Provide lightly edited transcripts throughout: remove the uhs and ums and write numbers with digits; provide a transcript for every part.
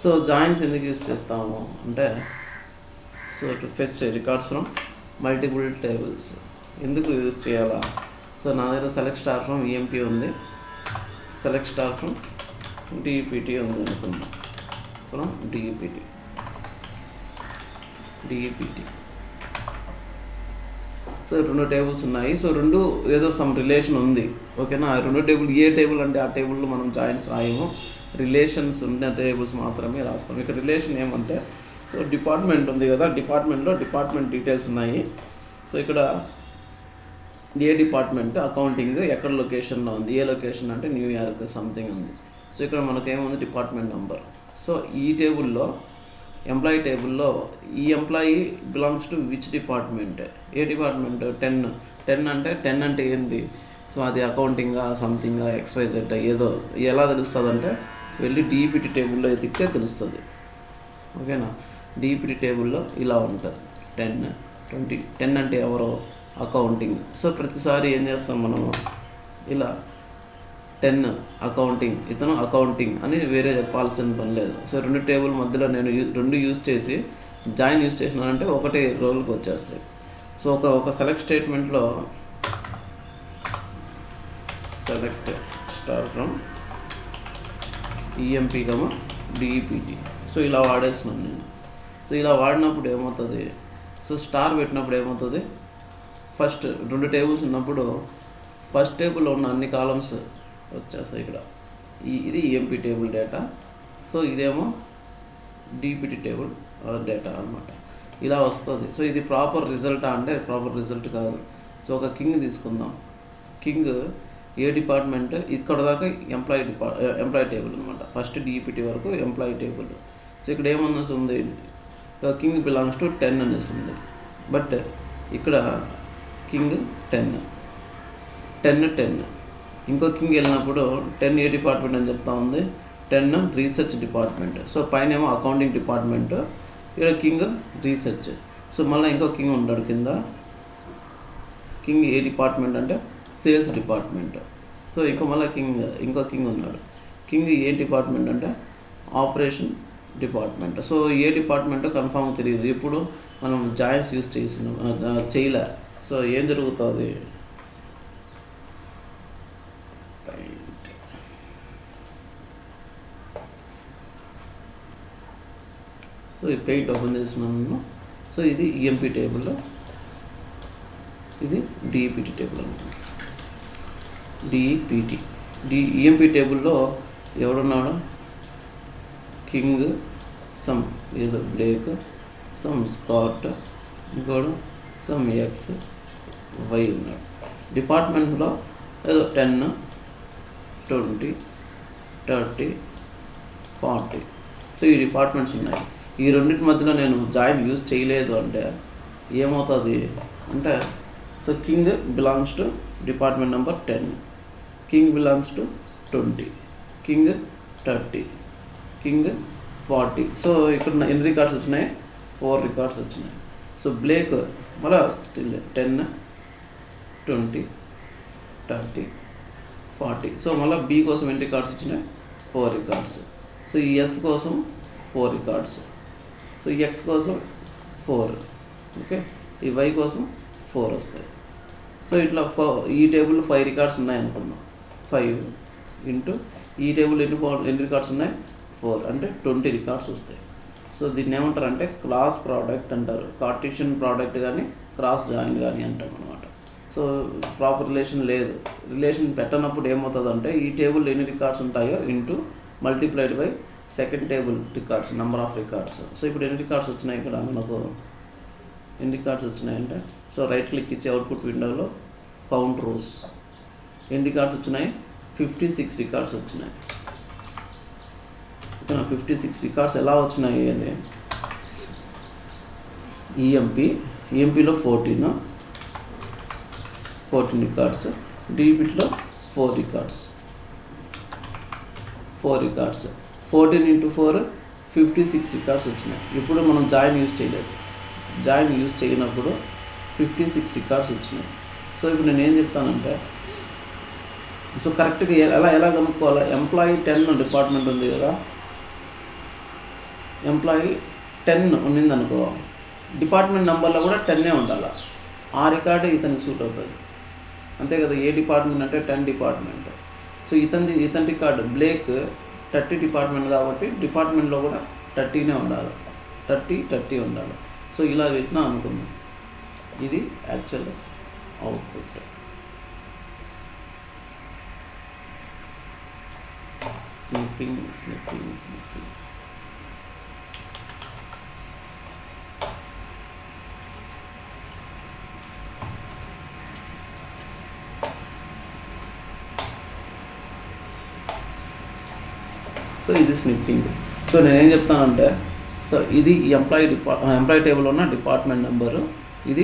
So joins ఎందుకు use చేస్తాము అంటే so to fetch records from multiple tables. ఎందుకు యూజ్ చేయాలా? సో నా దగ్గర సెలెక్ట్ స్టార్ ఫ్రమ్ ఈఎంపీ ఉంది, సెలెక్ట్ స్టార్ ఫ్రమ్ డిఈపిటి ఉంది అనుకుందాం. ఫ్రమ్ డిఈపిటి సో 2 టేబుల్స్ ఉన్నాయి. సో 2 ఏదో సమ్ రిలేషన్ ఉంది, ఓకేనా. ఆ 2 టేబుల్ ఏ టేబుల్ అంటే ఆ టేబుల్లో మనం జాయిన్స్ రాయము, రిలేషన్స్ ఉన్న టేబుల్స్ మాత్రమే రాస్తాం. ఇక్కడ రిలేషన్ ఏమంటే సో డిపార్ట్మెంట్ ఉంది కదా, డిపార్ట్మెంట్లో డిపార్ట్మెంట్ డీటెయిల్స్ ఉన్నాయి. సో ఇక్కడ ఏ డిపార్ట్మెంట్ అకౌంటింగ్ ఎక్కడ లొకేషన్లో ఉంది, ఏ లొకేషన్ అంటే న్యూయార్క్ సంథింగ్ ఉంది. సో ఇక్కడ మనకేముంది డిపార్ట్మెంట్ నెంబర్. సో ఈ టేబుల్లో ఎంప్లాయీ టేబుల్లో ఈ employee belongs to which department, A department 10 అంటే ఏంది? సో అది అకౌంటింగా సంథింగ్గా XYZ ఏదో ఎలా తెలుస్తుంది అంటే వెళ్ళి డిఈపిటి టేబుల్లో ఎతికితే తెలుస్తుంది, ఓకేనా. డిఈపిటి టేబుల్లో ఇలా ఉంటుంది 10, 20. 10 అంటే ఎవరో అకౌంటింగ్. సో ప్రతిసారి ఏం చేస్తాం మనము ఇలా 10 అకౌంటింగ్, ఇతను అకౌంటింగ్ అని వేరే చెప్పాల్సిన పని లేదు. సో 2 టేబుల్ మధ్యలో నేను 2 యూజ్ చేసి జాయిన్ యూజ్ చేసినానంటే ఒకటే రోల్కి వచ్చేస్తాయి. సో ఒక సెలెక్ట్ స్టేట్మెంట్లో select star from EMP DEPT so ఇలా వాడేస్తున్నాను నేను. సో ఇలా వాడినప్పుడు ఏమవుతుంది, సో స్టార్ పెట్టినప్పుడు ఏమవుతుంది, ఫస్ట్ 2 టేబుల్స్ ఉన్నప్పుడు ఫస్ట్ టేబుల్లో ఉన్న అన్ని కాలమ్స్ వచ్చేస్తాయి. ఇక్కడ ఇది ఈఎంపీ టేబుల్ డేటా, సో ఇదేమో డిపిటి టేబుల్ డేటా అనమాట. ఇలా వస్తుంది. సో ఇది ప్రాపర్ రిజల్టా అంటే ప్రాపర్ రిజల్ట్ కాదు. సో ఒక కింగ్ తీసుకుందాం. కింగ్ ఏ డిపార్ట్మెంట్, ఇక్కడ దాకా ఎంప్లాయీ టేబుల్ అనమాట. ఫస్ట్ డిపిటి వరకు ఎంప్లాయీ టేబుల్. సో ఇక్కడ ఏమన్నది ఉంది, కింగ్ బిలాంగ్స్ టు 10 అనేసి ఉంది. బట్ ఇక్కడ కింగ్ 10 ఇంకో కింగ్ వెళ్ళినప్పుడు 10 ఏ డిపార్ట్మెంట్ అని చెప్తా ఉంది, 10 రీసెర్చ్ డిపార్ట్మెంట్. సో పైన ఏమో అకౌంటింగ్ డిపార్ట్మెంట్, ఇక్కడ కింగ్ రీసెర్చ్. సో మళ్ళీ ఇంకో కింగ్ ఉంటాడు కింద, కింగ్ ఏ డిపార్ట్మెంట్ అంటే సేల్స్ డిపార్ట్మెంట్. సో మళ్ళీ ఇంకో కింగ్ ఉన్నాడు, కింగ్ ఏ డిపార్ట్మెంట్ అంటే ఆపరేషన్ డిపార్ట్మెంట్. సో ఏ డిపార్ట్మెంట్ కన్ఫామ్ తెలియదు, ఇప్పుడు మనం జాయిన్స్ యూజ్ చేయలే. సో ఏం జరుగుతుంది, సో ఈ పెయింట్ ఓపెన్ చేస్తున్నాను. సో ఇది ఈఎంపీ టేబుల్, ఇది డిఈపిటి టేబుల్ అనమాట. ఈఎంపీ టేబుల్లో ఎవడున్నాడు, కింగ్ సమ్ ఏదో బ్లేక్, సమ్ స్కాట్, ఇంకోడు సమ్ XY ఉన్నాడు. డిపార్ట్మెంట్లో ఏదో 10, 20, 30, 40. సో ఈ డిపార్ట్మెంట్స్ ఉన్నాయి. ఈ రెండింటి మధ్యలో నేను జాయిన్ యూజ్ చేయలేదు అంటే ఏమవుతుంది అంటే, so king belongs to department number 10, king belongs to 20, king 30, king 40. So ఇక్కడ ఎన్ని రికార్డ్స్ వచ్చినాయి, 4 రికార్డ్స్ వచ్చినాయి. సో బ్లేక్ మళ్ళీ స్టిల్ 10, 20, 30, 40. సో మళ్ళీ బి కోసం ఎన్ని రికార్డ్స్ వచ్చినాయి, 4 రికార్డ్స్. సో ఈ ఎస్ కోసం 4 రికార్డ్స్, సో ఎక్స్ కోసం 4, ఓకే. ఈ వై కోసం 4 వస్తాయి. సో ఇట్లా ఈ టేబుల్ 5 రికార్డ్స్ ఉన్నాయి అనుకున్నాం. 5 ఇంటూ ఈ టేబుల్ ఎన్ని రికార్డ్స్ ఉన్నాయి, 4 అంటే 20 రికార్డ్స్ వస్తాయి. సో దీన్ని ఏమంటారు అంటే క్రాస్ ప్రోడక్ట్ అంటారు. కార్టీషియన్ ప్రోడక్ట్ కానీ క్రాస్ జాయిన్ కానీ అంటాం అనమాట. సో ప్రాపర్ రిలేషన్ లేదు. రిలేషన్ పెట్టనప్పుడు ఏమవుతుంది అంటే ఈ టేబుల్ ఎన్ని రికార్డ్స్ ఉంటాయో into multiplied by second table records, number of records. So ఇప్పుడు ఎన్ని రికార్డ్స్ వచ్చినాయి, ఇక్కడ మనకు ఎన్ని రికార్డ్స్ వచ్చినాయంటే, సో రైట్ క్లిక్ ఇచ్చే అవుట్పుట్ విండోలో కౌంట్ రోస్ ఎన్ని రికార్డ్స్ వచ్చినాయి, 56 రికార్డ్స్ వచ్చినాయి. 56 రికార్డ్స్ ఎలా వచ్చినాయి అని ఈఎంపీలో 14 రికార్డ్స్, డిబిట్లో 4 రికార్డ్స్. 14 into 4 56 రికార్డ్స్ వచ్చినాయి. ఇప్పుడు మనం జాయిన్ యూజ్ చేయలేదు. జాయిన్ యూజ్ చేయనప్పుడు 56 రికార్డ్స్ వచ్చినాయి. సో ఇప్పుడు నేను ఏం చెప్తానంటే, సో కరెక్ట్గా ఎలా కనుక్కోవాలి, ఎంప్లాయీ 10 డిపార్ట్మెంట్ ఉంది కదా, ఎంప్లాయీ 10 ఉన్నింది అనుకో, డిపార్ట్మెంట్ నెంబర్లో కూడా 10 ఉండాలి. ఆ రికార్డు ఇతనికి సూట్ అవుతుంది, అంతే కదా. ఏ డిపార్ట్మెంట్ అంటే 10 డిపార్ట్మెంట్. సో ఇతని రికార్డు బ్లేక్ 30 డిపార్ట్మెంట్ కాబట్టి డిపార్ట్మెంట్లో కూడా 30 ఉండాలి, 30 ఉండాలి. సో ఇలా పెట్టినా అనుకున్నాం. ఇది యాక్చువల్ అవుట్పుట్. స్నిప్పింగ్. సో ఇది స్నిప్పింగ్. సో నేనేం చెప్తానంటే, సో ఇది ఎంప్లాయీ టేబుల్లో ఉన్న డిపార్ట్మెంట్ నెంబరు, ఇది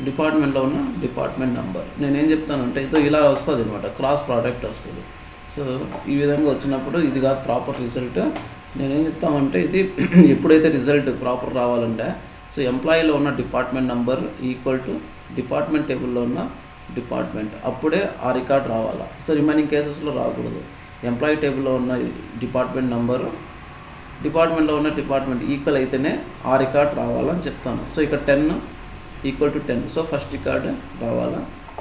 డిపార్ట్మెంట్లో ఉన్న డిపార్ట్మెంట్ నెంబర్. నేనేం చెప్తానంటే ఇది ఇలా వస్తుంది అనమాట, క్రాస్ ప్రోడక్ట్ వస్తుంది. సో ఈ విధంగా వచ్చినప్పుడు ఇది కాదు ప్రాపర్ రిజల్ట్. నేనేం చెప్తామంటే ఇది ఎప్పుడైతే రిజల్ట్ ప్రాపర్ రావాలంటే, సో ఎంప్లాయీలో ఉన్న department number equal to department టేబుల్లో ఉన్న డిపార్ట్మెంట్, అప్పుడే ఆ రికార్డ్ రావాలా. సో రిమైనింగ్ కేసెస్లో రాకూడదు. ఎంప్లాయీ టేబుల్లో ఉన్న డిపార్ట్మెంట్ నెంబరు డిపార్ట్మెంట్లో ఉన్న డిపార్ట్మెంట్ ఈక్వల్ అయితేనే ఆ రికార్డ్ రావాలని చెప్తాను. సో ఇక్కడ 10 equal to 10, so first record రావాలా.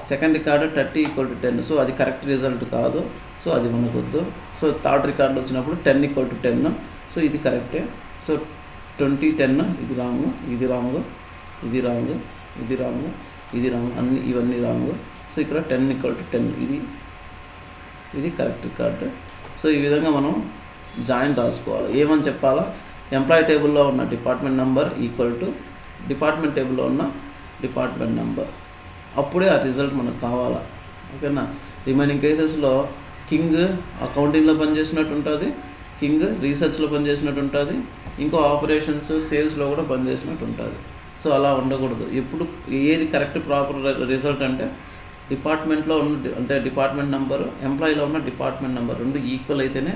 Second record 30 equal to 10, so అది కరెక్ట్ రిజల్ట్ కాదు, సో అది మనకొద్దు. సో థర్డ్ రికార్డు వచ్చినప్పుడు 10 ఈక్వల్ టు 10, సో ఇది కరెక్టే. సో 20, 10 ఇది రాంగ్, ఇది రాంగ్, ఇది రాంగ్, ఇది రాంగ్, ఇది రాంగ్, ఇవన్నీ రాంగ్. సో ఇక్కడ 10 ఈక్వల్ టు 10, ఇది కరెక్ట్ రికార్డు. సో ఈ విధంగా మనం జాయిన్ రాసుకోవాలి. ఏమని చెప్పాలా, ఎంప్లాయీ టేబుల్లో ఉన్న department number equal to department టేబుల్లో ఉన్న డిపార్ట్మెంట్ నెంబర్, అప్పుడే ఆ రిజల్ట్ మనకు కావాలా. ఓకేనా. రిమైనింగ్ కేసెస్లో కింగ్ అకౌంటింగ్లో పనిచేసినట్టు ఉంటుంది, కింగ్ రీసెర్చ్లో పనిచేసినట్టు ఉంటుంది, ఇంకో ఆపరేషన్స్ సేల్స్లో కూడా పనిచేసినట్టు ఉంటుంది. సో అలా ఉండకూడదు. ఎప్పుడు ఏది కరెక్ట్ ప్రాపర్ రిజల్ట్ అంటే డిపార్ట్మెంట్లో ఉన్న అంటే డిపార్ట్మెంట్ నెంబరు, ఎంప్లాయీలో ఉన్న డిపార్ట్మెంట్ నెంబర్ రెండు ఈక్వల్ అయితేనే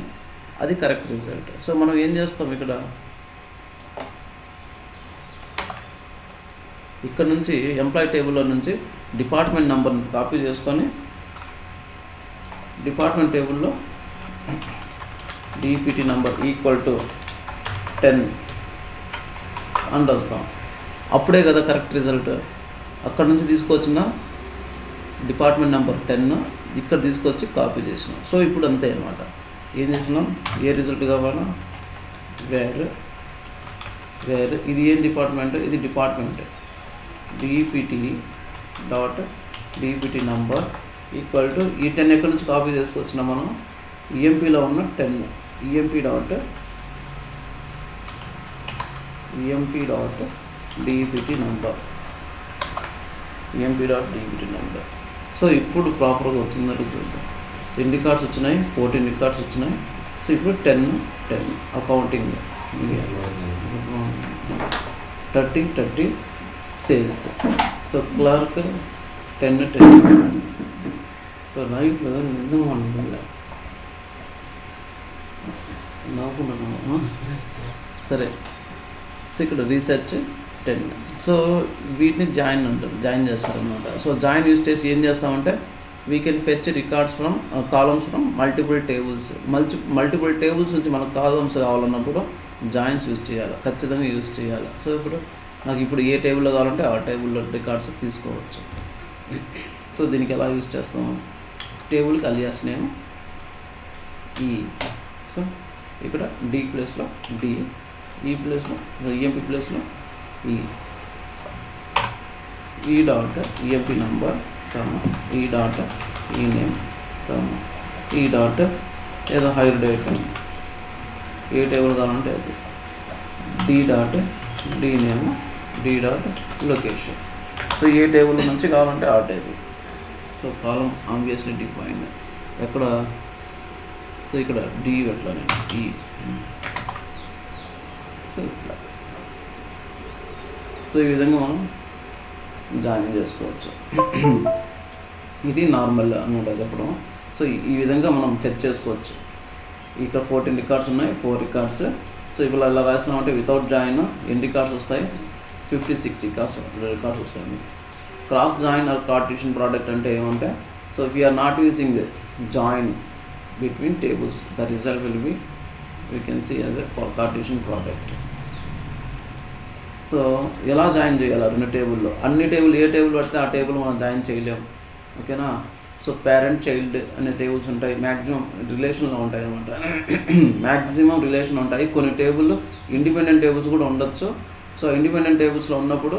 అది కరెక్ట్ రిజల్ట్. సో మనం ఏం చేస్తాం, ఇక్కడ నుంచి ఎంప్లాయీ టేబుల్లో నుంచి డిపార్ట్మెంట్ నెంబర్ని కాపీ చేసుకొని డిపార్ట్మెంట్ టేబుల్లో డిపిటి నెంబర్ ఈక్వల్ టు 10 అని వస్తాం. అప్పుడే కదా కరెక్ట్ రిజల్ట్. అక్కడ నుంచి తీసుకొచ్చిన డిపార్ట్మెంట్ నెంబర్ 10 ఇక్కడ తీసుకొచ్చి కాపీ చేసినాం. సో ఇప్పుడు అంతే అనమాట. ఏం చేసినాం, ఏ రిజల్ట్ కావాలా, వేర్ ఇది ఏం డిపార్ట్మెంట్, ఇది department DPT dot DPT number equal to ఈ 10 ఎక్కడి నుంచి కాపీ చేసుకొచ్చినా మనం ఈఎంపీలో ఉన్న 10 EMP dot DPT number. So ఇప్పుడు ప్రాపర్గా వచ్చిందని చూద్దాం. ఎన్ని రికార్డ్స్ వచ్చినాయి, 14 రికార్డ్స్ వచ్చినాయి. సో ఇప్పుడు 10 accounting, 30 sales. So clerk 10 so right నిజం అనుకుంటా నాకున్నాను సరే. సో ఇక్కడ రీసెర్చ్ 10. సో వీటిని జాయిన్ చేస్తారనమాట. సో జాయిన్ యూస్ చేసి ఏం చేస్తామంటే we can fetch records from columns from multiple tables నుంచి మనకు కాలమ్స్ కావాలన్నప్పుడు జాయిన్స్ యూజ్ చేయాలి, ఖచ్చితంగా యూజ్ చేయాలి. సో నాకు ఇప్పుడు ఏ టేబుల్లో కావాలంటే ఆ టేబుల్లో రికార్డ్స్ తీసుకోవచ్చు. సో దీనికి ఎలా యూజ్ చేస్తాము, టేబుల్కి అలియాస్ నేమ్ ఈ. సో ఇక్కడ డి ప్లేస్లో డి, ఈ ప్లేస్లో ఈఎంపీ ప్లేస్లో E dot EMP number E dot E name E dot ఏదో హైర్ డేట్ ఏ టేబుల్ కావాలంటే అది D dot D name D dot location. So ఏ టేబుల్ నుంచి కావాలంటే ఆ table. So column obviously defined ఎక్కడ. సో ఇక్కడ డి పెట్టాను ఈ. సో ఇట్లా. సో ఈ విధంగా మనం జాయిన్ చేసుకోవచ్చు. ఇది నార్మల్ అనమాట చెప్పడం. సో ఈ విధంగా మనం ఫెచ్ చేసుకోవచ్చు. ఇక్కడ 14 రికార్డ్స్ ఉన్నాయి, 4 రికార్డ్స్. సో ఇప్పుడు ఇలా రాసినామంటే వితౌట్ జాయిన్ ఎన్ని రికార్డ్స్ వస్తాయి, 56 రికార్డ్స్ వస్తాయి. Cross join or cartesian product అంటే ఏమంటే, so if you're not using join between tables the result will be we can see as a cartesian product. So ఎలా join చేయాలి రెండు టేబుల్లో? అన్ని టేబుల్ ఏ టేబుల్ పడితే ఆ టేబుల్ మనం జాయిన్ చేయలేము, ఓకేనా. సో పేరెంట్ చైల్డ్ అనే టేబుల్స్ ఉంటాయి, మ్యాక్సిమం రిలేషన్లో ఉంటాయి అనమాట. మ్యాక్సిమం రిలేషన్ ఉంటాయి. కొన్ని టేబుల్ ఇండిపెండెంట్ టేబుల్స్ కూడా ఉండొచ్చు. సో ఇండిపెండెంట్ టేబుల్స్లో ఉన్నప్పుడు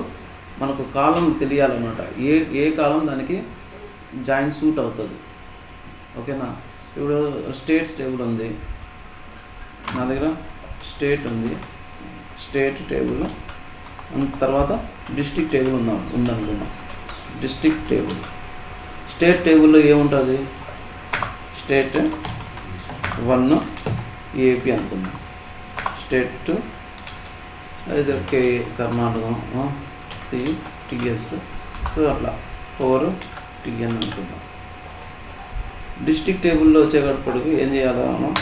మనకు కాలం తెలియాలన్నమాట, ఏ కాలం దానికి జాయిన్ సూట్ అవుతుంది, ఓకేనా. ఇప్పుడు స్టేట్స్ టేబుల్ ఉంది నా దగ్గర, స్టేట్ ఉంది, స్టేట్ టేబుల్. తర్వాత డిస్ట్రిక్ట్ టేబుల్ ఉందనుకున్నాం. డిస్ట్రిక్ట్ టేబుల్, స్టేట్ టేబుల్లో ఏముంటుంది? స్టేట్ 1 ఏపీ అనుకున్నాం, స్టేట్ 2 అది కే కర్ణాటక, 3 టిఎస్, సో అట్లా 4 టిఎన్ అనుకున్నాం. డిస్ట్రిక్ట్ టేబుల్లో వచ్చేటప్పటికి ఏం చేయాలి మనం?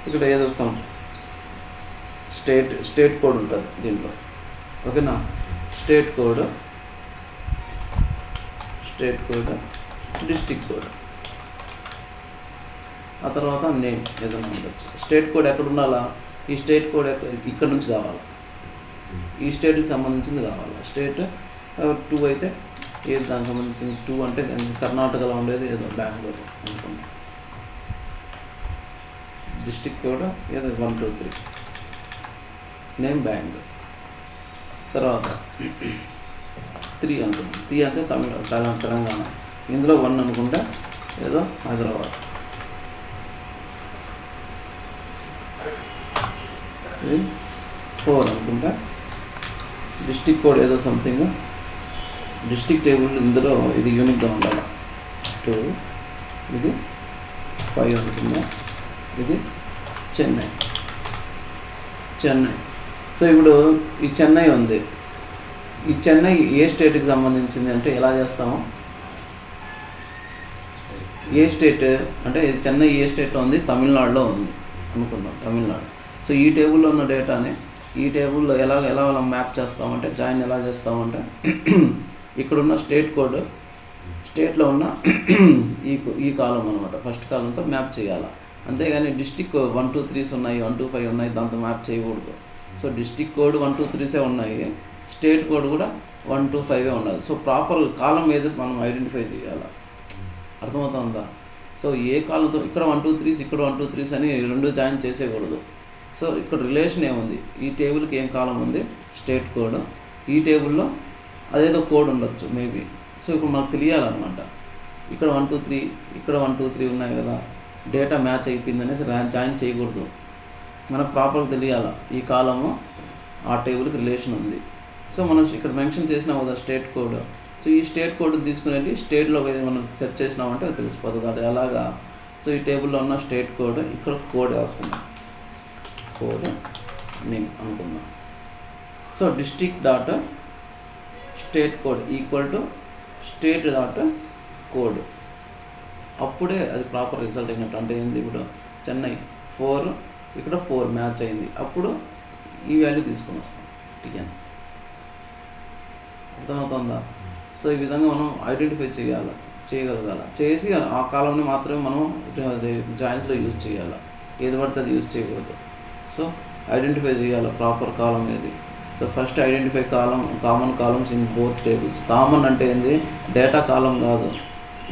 ఇక్కడ ఏదో స్టేట్ కోడ్ ఉంటుంది దీంట్లో, ఓకేనా. స్టేట్ కోడ్, డిస్ట్రిక్ట్ కోడ్, ఆ తర్వాత నేమ్ ఏదైనా ఉండొచ్చు. స్టేట్ కోడ్ ఎక్కడ ఉండాలా? ఈ స్టేట్ కోడ్ ఇక్కడ నుంచి కావాలి, ఈ స్టేట్కి సంబంధించింది కావాలి. స్టేట్ 2 అయితే ఏది దానికి సంబంధించింది? 2 అంటే కర్ణాటకలో ఉండేది ఏదో బెంగళూరు అనుకున్నాం. డిస్ట్రిక్ట్ కోడ్ ఏదో 1 2 3, నేమ్ బెంగళూరు. తర్వాత 3 అనుకుంటాం. 3 అంటే తెలంగాణ. ఇందులో 1 అనుకుంటే ఏదో హైదరాబాద్. ఇది 4 అనుకుంటా. డిస్ట్రిక్ట్ కోడ్ ఏదో సంథింగ్. డిస్ట్రిక్ట్ టేబుల్ ఇందులో ఇది యూనిక్గా ఉండాలి. 2, ఇది 5 అనుకుందా. ఇది చెన్నై. సో ఇప్పుడు ఈ చెన్నై ఉంది. ఈ చెన్నై ఏ స్టేట్కి సంబంధించింది అంటే ఎలా చేస్తాము? ఏ స్టేట్ అంటే చెన్నై ఏ స్టేట్లో ఉంది? తమిళనాడులో ఉంది అనుకుందాం, తమిళనాడు. సో ఈ టేబుల్లో ఉన్న డేటాని ఈ టేబుల్లో ఎలా మ్యాప్ చేస్తామంటే, జాయిన్ ఎలా చేస్తామంటే, ఇక్కడున్న స్టేట్ కోడ్, స్టేట్లో ఉన్న ఈ కాలం అనమాట, ఫస్ట్ కాలంతో మ్యాప్ చేయాలి. అంతేగాని డిస్టిక్ 1 2 3s ఉన్నాయి, 1 2 5 ఉన్నాయి, దాంతో మ్యాప్ చేయకూడదు. సో డిస్టిక్ కోడ్ 1 2 3సే ఉన్నాయి, స్టేట్ కోడ్ కూడా 1 2 5 ఉండాలి. సో ప్రాపర్ కాలం ఏది మనం ఐడెంటిఫై చేయాలి, అర్థమవుతుందా? సో ఏ కాలంతో ఇక్కడ 1 2 3s, ఇక్కడ 1 2 3s అని రెండు జాయిన్ చేసేయకూడదు. సో ఇక్కడ రిలేషన్ ఏముంది? ఈ టేబుల్కి ఏం కాలం ఉంది? State code. ఈ టేబుల్లో అదేదో కోడ్ ఉండొచ్చు మేబీ. సో ఇప్పుడు మనకు తెలియాలన్నమాట, ఇక్కడ 1 2 3, ఇక్కడ 1 2 3 ఉన్నాయి కదా, డేటా మ్యాచ్ అయిపోయిందనేసి జాయిన్ చేయకూడదు. మనకు ప్రాపర్గా తెలియాలి ఈ కాలము ఆ టేబుల్కి రిలేషన్ ఉంది. సో మనం ఇక్కడ మెన్షన్ చేసినాం కదా స్టేట్ కోడ్. సో ఈ స్టేట్ కోడ్ తీసుకుని వెళ్ళి స్టేట్లో మనం సెర్చ్ చేసినామంటే తెలిసిపోతుంది అది ఎలాగా. సో ఈ టేబుల్లో ఉన్న స్టేట్ కోడ్, ఇక్కడ కోడ్ రాసుకుందాం, కోడ్ నేమ్ అనుకుందాం. So district dot state code equal to state dot code. అప్పుడే అది ప్రాపర్ రిజల్ట్ అయినట్టు. అంటే ఏంది? ఇప్పుడు చెన్నై 4, ఇక్కడ 4 మ్యాచ్ అయింది, అప్పుడు ఈ వాల్యూ తీసుకొని వస్తాం, టిఎన్. అర్థమవుతుందా? సో ఈ విధంగా మనం ఐడెంటిఫై చేయగలగాలి. చేసి ఆ కాలంని మాత్రమే మనం జాయిన్స్లో యూజ్ చేయాలి, ఏది పడితే అది యూజ్ చేయకూడదు. సో ఐడెంటిఫై చేయాలి ప్రాపర్ కాలం ఏది. So first identify common columns in both tables. Common అంటే ఏంది? డేటా కాలం కాదు,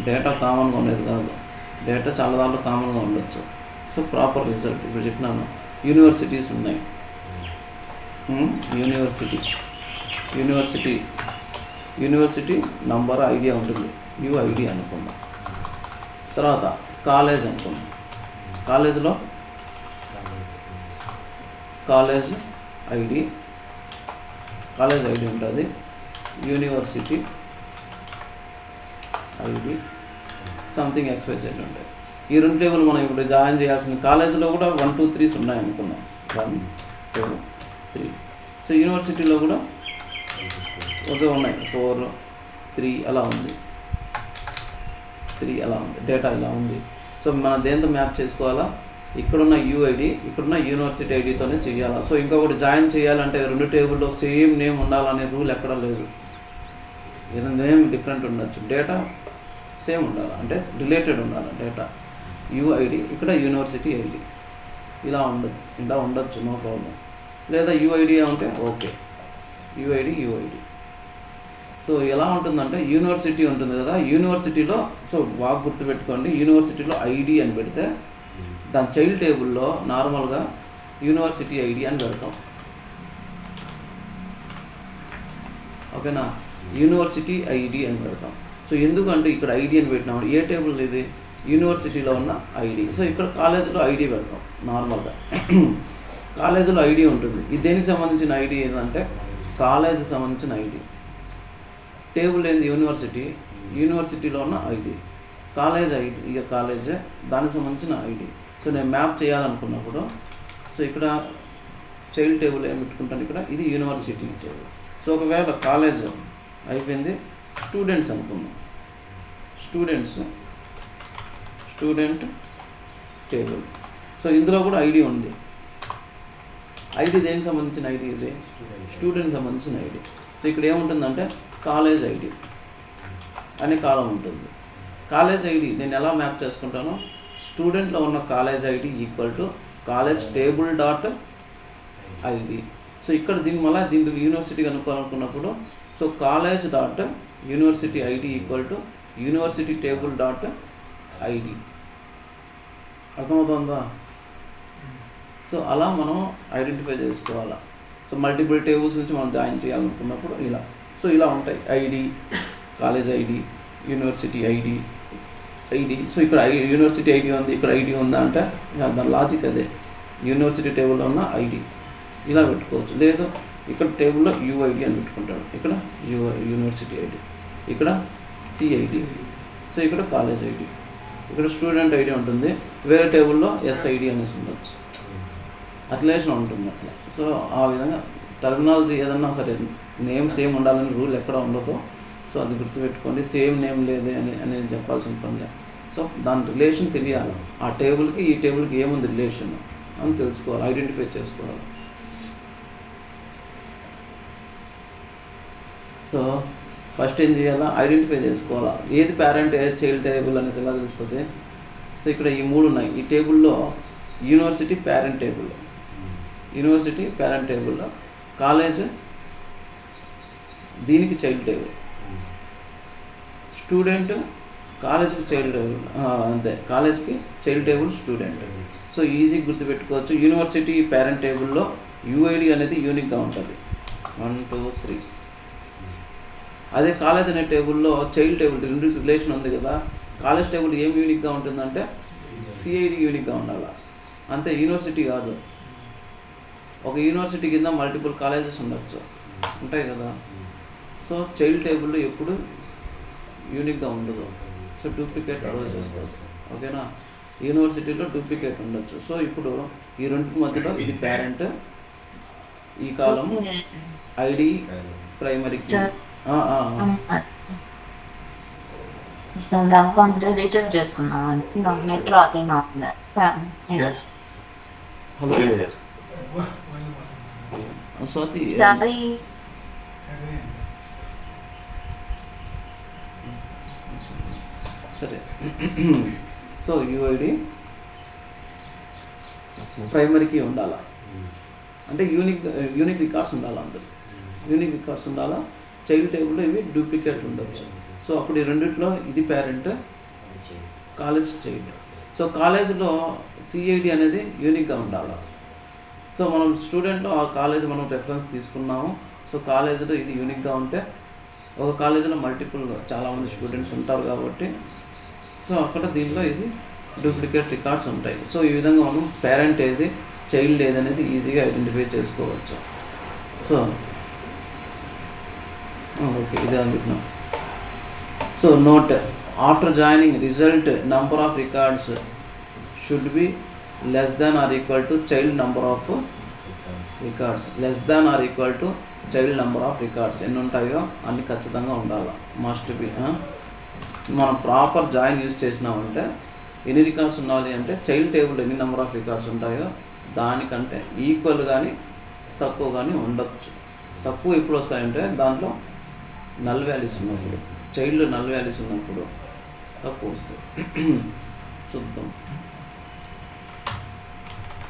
డేటా కామన్గా ఉండేది కాదు, డేటా చాలా దాంట్లో కామన్గా ఉండొచ్చు. సో ప్రాపర్ రిజల్ట్ ఇప్పుడు చెప్పినాను. యూనివర్సిటీస్ ఉన్నాయి, యూనివర్సిటీ నంబర్ ఐడియా ఉంటుంది, యూఐడి అనుకుందాం. తర్వాత కాలేజ్ అనుకుందాం. కాలేజ్లో కాలేజ్ ఐడి ఉంటుంది, యూనివర్సిటీ ఐడి సంథింగ్ XYZ ఉంటాయి. ఈ రెండు టేబుల్ మనం ఇప్పుడు జాయిన్ చేయాల్సిన. కాలేజీలో కూడా 1 2 3s ఉన్నాయి అనుకున్నాం, 1 2 3. సో యూనివర్సిటీలో కూడా ఒకే ఉన్నాయి, 4 3 అలా ఉంది, 3 అలా ఉంది, డేటా ఇలా ఉంది. సో మనం దేంతో మ్యాప్ చేసుకోవాలా? ఇక్కడున్న యూఐడి, ఇక్కడున్న యూనివర్సిటీ ఐడితోనే చేయాలా. సో ఇంకొకటి జాయిన్ చేయాలంటే రెండు టేబుల్లో సేమ్ నేమ్ ఉండాలనే రూల్ ఎక్కడ లేదు. ఏదైనా నేమ్ డిఫరెంట్ ఉండొచ్చు, డేటా సేమ్ ఉండాలి, అంటే రిలేటెడ్ ఉండాలి డేటా. యుఐడి, ఇక్కడ యూనివర్సిటీ ఐడి. ఇలా ఉండొచ్చు, నో ప్రాబ్లం. లేదా యుఐడి ఉంటే ఓకే, యుఐడి. సో ఎలా ఉంటుందంటే యూనివర్సిటీ ఉంటుంది కదా, యూనివర్సిటీలో సో బాగా గుర్తుపెట్టుకోండి, యూనివర్సిటీలో ఐడి అని పెడితే దాని చైల్డ్ టేబుల్లో నార్మల్గా యూనివర్సిటీ ఐడి అని పెడతాం. ఓకేనా, యూనివర్సిటీ ఐడి అని పెడతాం. సో ఎందుకంటే ఇక్కడ ఐడి అని పెట్టినాం, ఏ టేబుల్ ఇది, యూనివర్సిటీలో ఉన్న ఐడి. సో ఇక్కడ కాలేజీలో ఐడి పెడతాం నార్మల్గా. కాలేజీలో ఐడి ఉంటుంది. ఇది దేనికి సంబంధించిన ఐడి ఏంటంటే కాలేజీకి సంబంధించిన ఐడి. టేబుల్ ఏంది, యూనివర్సిటీలో ఉన్న ఐడి. కాలేజ్ ఐడి, ఇక కాలేజే దానికి సంబంధించిన ఐడి. సో నేను మ్యాప్ చేయాలనుకున్నప్పుడు సో ఇక్కడ చైల్డ్ టేబుల్ ఏం పెట్టుకుంటాను, ఇక్కడ ఇది యూనివర్సిటీ టేబుల్. సో ఒకవేళ కాలేజ్ అయిపోయింది, స్టూడెంట్స్ అనుకుందాం, స్టూడెంట్ టేబుల్. సో ఇందులో కూడా ఐడి ఉంది. ఐడి దేనికి సంబంధించిన ఐడి, ఇది స్టూడెంట్ సంబంధించిన ఐడి. సో ఇక్కడ ఏముంటుందంటే కాలేజ్ ఐడి అనే కాలం ఉంటుంది. కాలేజ్ ఐడి నేను ఎలా మ్యాప్ చేసుకుంటాను, స్టూడెంట్లో ఉన్న college ID equal to college table dot ID. So ఇక్కడ దీంట్లో యూనివర్సిటీ కనుక్కోవాలనుకున్నప్పుడు so college dot university ID equal to university table dot ID. అర్థమవుతుందా? సో అలా మనం ఐడెంటిఫై చేసుకోవాలా. సో మల్టిపుల్ టేబుల్స్ నుంచి మనం జాయిన్ చేయాలనుకున్నప్పుడు ఇలా. సో ఇలా ఉంటాయి ID, college ID, university ID. So ఇక్కడ యూనివర్సిటీ ఐడి ఉంది, ఇక్కడ ఐడి ఉందా అంటే దాని లాజిక్ అదే, యూనివర్సిటీ టేబుల్లో ఉన్న ఐడి ఇలా పెట్టుకోవచ్చు. లేదు ఇక్కడ టేబుల్లో యూఐడి అని పెట్టుకుంటాడు, ఇక్కడ యూనివర్సిటీ ఐడి, ఇక్కడ సిఐడి. సో ఇక్కడ కాలేజ్ ఐడి, ఇక్కడ స్టూడెంట్ ఐడి ఉంటుంది. వేరే టేబుల్లో ఎస్ఐడి అనేసి ఉండొచ్చు, అట్లేషన్ ఉంటుంది అట్లా. సో ఆ విధంగా టర్మినాలజీ ఏదన్నా సరే నేమ్ సేమ్ ఉండాలని రూల్ ఎక్కడ ఉండదో. సో అది గుర్తుపెట్టుకోండి, సేమ్ నేమ్ లేదే అనేది చెప్పాల్సి ఉంటుంది. సో దాని రిలేషన్ తెలియాలి, ఆ టేబుల్కి ఈ టేబుల్కి ఏముంది రిలేషన్ అని తెలుసుకోవాలి, ఐడెంటిఫై చేసుకోవాలి. సో ఫస్ట్ ఏం చేయాలా, ఐడెంటిఫై చేసుకోవాలా, ఏది పేరెంట్ ఏది చైల్డ్ టేబుల్ అనేసి ఎలా తెలుస్తుంది. సో ఇక్కడ ఈ మూడు ఉన్నాయి. ఈ టేబుల్లో యూనివర్సిటీ పేరెంట్ టేబుల్లో కాలేజ్ దీనికి చైల్డ్ టేబుల్, స్టూడెంట్ కాలేజ్కి చైల్డ్ టేబుల్, అంతే, కాలేజ్కి child table student. So easy గుర్తుపెట్టుకోవచ్చు. యూనివర్సిటీ పేరెంట్ టేబుల్లో యూఐడి అనేది యూనిక్గా ఉంటుంది, 1 2 3. అదే కాలేజ్ అనే టేబుల్లో చైల్డ్ టేబుల్ రెండు రిలేషన్ ఉంది కదా, కాలేజ్ టేబుల్ ఏం యూనిక్గా ఉంటుందంటే సిఐడి యూనిక్గా ఉండాలి, అంతే, యూనివర్సిటీ కాదు. ఒక యూనివర్సిటీ కింద మల్టిపుల్ కాలేజెస్ ఉంటాయి కదా. సో చైల్డ్ టేబుల్లో ఎప్పుడు యూనిక్గా ఉండదు. సో డూప్లికేట్ అలౌ చేస్తుంది. ఓకేనా, యూనివర్సిటీలో డూప్లికేట్ ఉండొచ్చు. సో ఇప్పుడు ఈ రెండింటి మధ్యలో ఇది పేరెంట్, ఈ కాలం ఐడి ప్రైమరీ. స్వాతి సరే. సో యూఐడి ప్రైమరీకి ఉండాలా, అంటే యూనిక్ రికార్డ్స్ ఉండాలా, అందరూ యూనిక్ రికార్డ్స్ ఉండాలా. చైల్డ్ టేబుల్లో ఇవి డూప్లికేట్ ఉండొచ్చు. సో అప్పుడు ఈ రెండిట్లో ఇది పేరెంట్, కాలేజ్ చైల్డ్. సో కాలేజీలో సిఐడి అనేది యూనిక్గా ఉండాలి. సో మనం స్టూడెంట్లో ఆ కాలేజ్ మనం రెఫరెన్స్ తీసుకున్నాము. సో కాలేజీలో ఇది యూనిక్గా ఉంటే ఒక కాలేజీలో చాలామంది స్టూడెంట్స్ ఉంటారు కాబట్టి సో అక్కడ దీనిలో ఇది డూప్లికేట్ రికార్డ్స్ ఉంటాయి. సో ఈ విధంగా మనం పేరెంట్ ఏది చైల్డ్ ఏది అనేసి ఈజీగా ఐడెంటిఫై చేసుకోవచ్చు. సో ఓకే, ఇదే అనుకుంటున్నాం. So note, after joining result number of records should be less than or equal to child number of records. less than or equal to child number of records ఎన్ని ఉంటాయో అన్ని ఖచ్చితంగా ఉండాలి, must be. మనం proper join use చేసినామంటే ఎన్ని records ఉండాలి అంటే చైల్డ్ టేబుల్ ఎన్ని నెంబర్ ఆఫ్ రికార్డ్స్ ఉంటాయో దానికంటే ఈక్వల్ కానీ తక్కువ కానీ ఉండొచ్చు. తక్కువ ఎప్పుడు వస్తాయంటే దాంట్లో నల్ వాల్యూస్ ఉన్నప్పుడు, చైల్డ్ నల్ వాల్యూస్ ఉన్నప్పుడు తక్కువ వస్తాయి. చూద్దాం.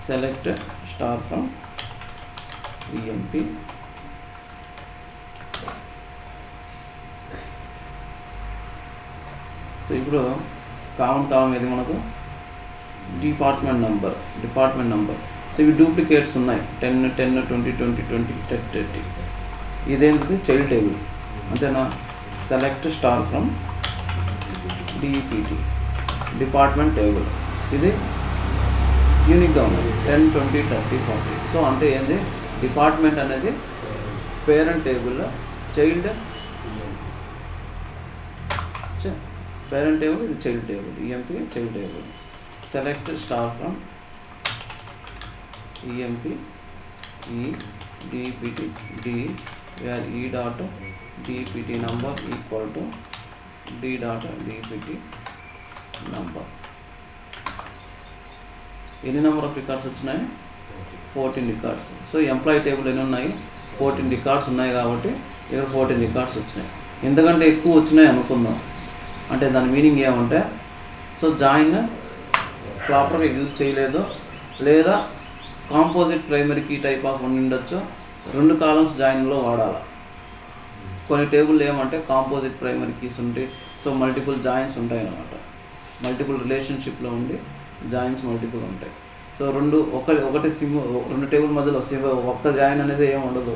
Select star from EMP so ఇప్పుడు కాలం ఏది మనకు డిపార్ట్మెంట్ నెంబర్ సో ఇవి డూప్లికేట్స్ ఉన్నాయి 10 20 20 20 30 ఇదేంటిది చైల్డ్ టేబుల్ అంతేనా. Select star from DPT department table ఇది యూనిక్గా ఉన్నది 10 20 30 40. సో అంటే ఏంది డిపార్ట్మెంట్ అనేది పేరెంట్ టేబుల్లో చైల్డ్ పేరెంట్ టేబుల్, ఇది child table, EMP child table. Select star from EMP E DPT D where E dot DPT number equal to D dot DPT number. ఎన్ని number of records వచ్చినాయి? 14 records. So employee table ఎన్ని ఉన్నాయి? 14 records ఉన్నాయి కాబట్టి ఇక్కడ 14 records వచ్చినాయి. ఎందుకంటే ఎక్కువ వచ్చినాయి అనుకుందాం, అంటే దాని మీనింగ్ ఏమంటే సో జాయిన్ ప్రాపర్గా యూజ్ చేయలేదు, లేదా composite primary key type of ఉండొచ్చు. 2 కాలమ్స్ జాయిన్లో వాడాలి. కొన్ని టేబుల్ ఏమంటే కాంపోజిట్ ప్రైమరీ కీస్ ఉంటాయి, సో మల్టిపుల్ జాయిన్స్ ఉంటాయి అన్నమాట. మల్టిపుల్ రిలేషన్షిప్లో ఉండి జాయిన్స్ మల్టిపుల్ ఉంటాయి. సో ఒకటి సిమ్ 2 టేబుల్ మధ్యలో ఒక్క జాయిన్ అనేది ఏమి ఉండదు,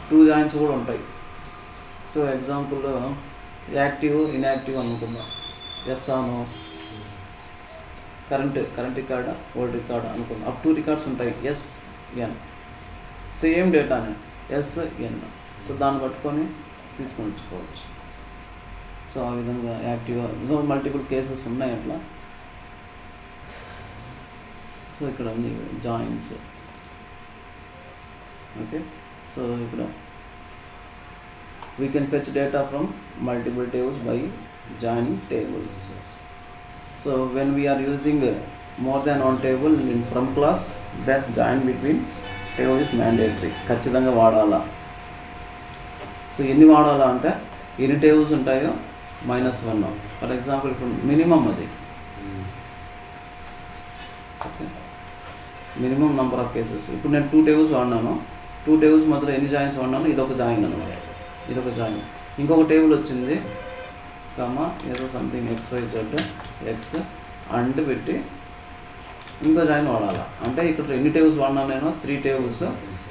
2 జాయిన్స్ కూడా ఉంటాయి. సో ఎగ్జాంపుల్ యాక్టివ్ ఇన్యాక్టివ్ అనుకుందాం. ఎస్ ఆను కరెంట్ రికార్డ్ ఓల్డ్ రికార్డ్ అనుకుందాం. అప్ 2 రికార్డ్స్ ఉంటాయి ఎస్ఎన్, సేమ్ డేటానే ఎస్ఎన్. సో దాన్ని పట్టుకొని తీసుకొని వచ్చుకోవచ్చు. సో ఆ విధంగా యాక్టివ్ సో మల్టిపుల్ కేసెస్ ఉన్నాయి అట్లా. సో ఇక్కడ ఉంది జాయిన్స్. ఓకే, సో ఇక్కడ we can fetch data from multiple tables by joining tables. So when we are using more than one table from class, that join between table is mandatory. ఖచ్చితంగా వాడాలా. So ఎన్ని వాడాలా అంటే ఎన్ని tables ఉంటాయో -1. For example ఇప్పుడు minimum అది minimum number of cases. ఇప్పుడు నేను 2 టేబుల్స్ వాడినాను, 2 టేబుల్స్ మధ్యలో ఎన్ని జాయిన్స్ వాడినాను? ఇదొక జాయిన్ అనమాట, ఇదొక జాయిన్. ఇంకొక టేబుల్ వచ్చింది ఏదో సంథింగ్ XYZ ఎక్స్ అండ్ పెట్టి ఇంకో జాయిన్ వాడాలి. అంటే ఇక్కడ ఎన్ని టేబుల్స్ వాడినాను నేను? 3 టేబుల్స్.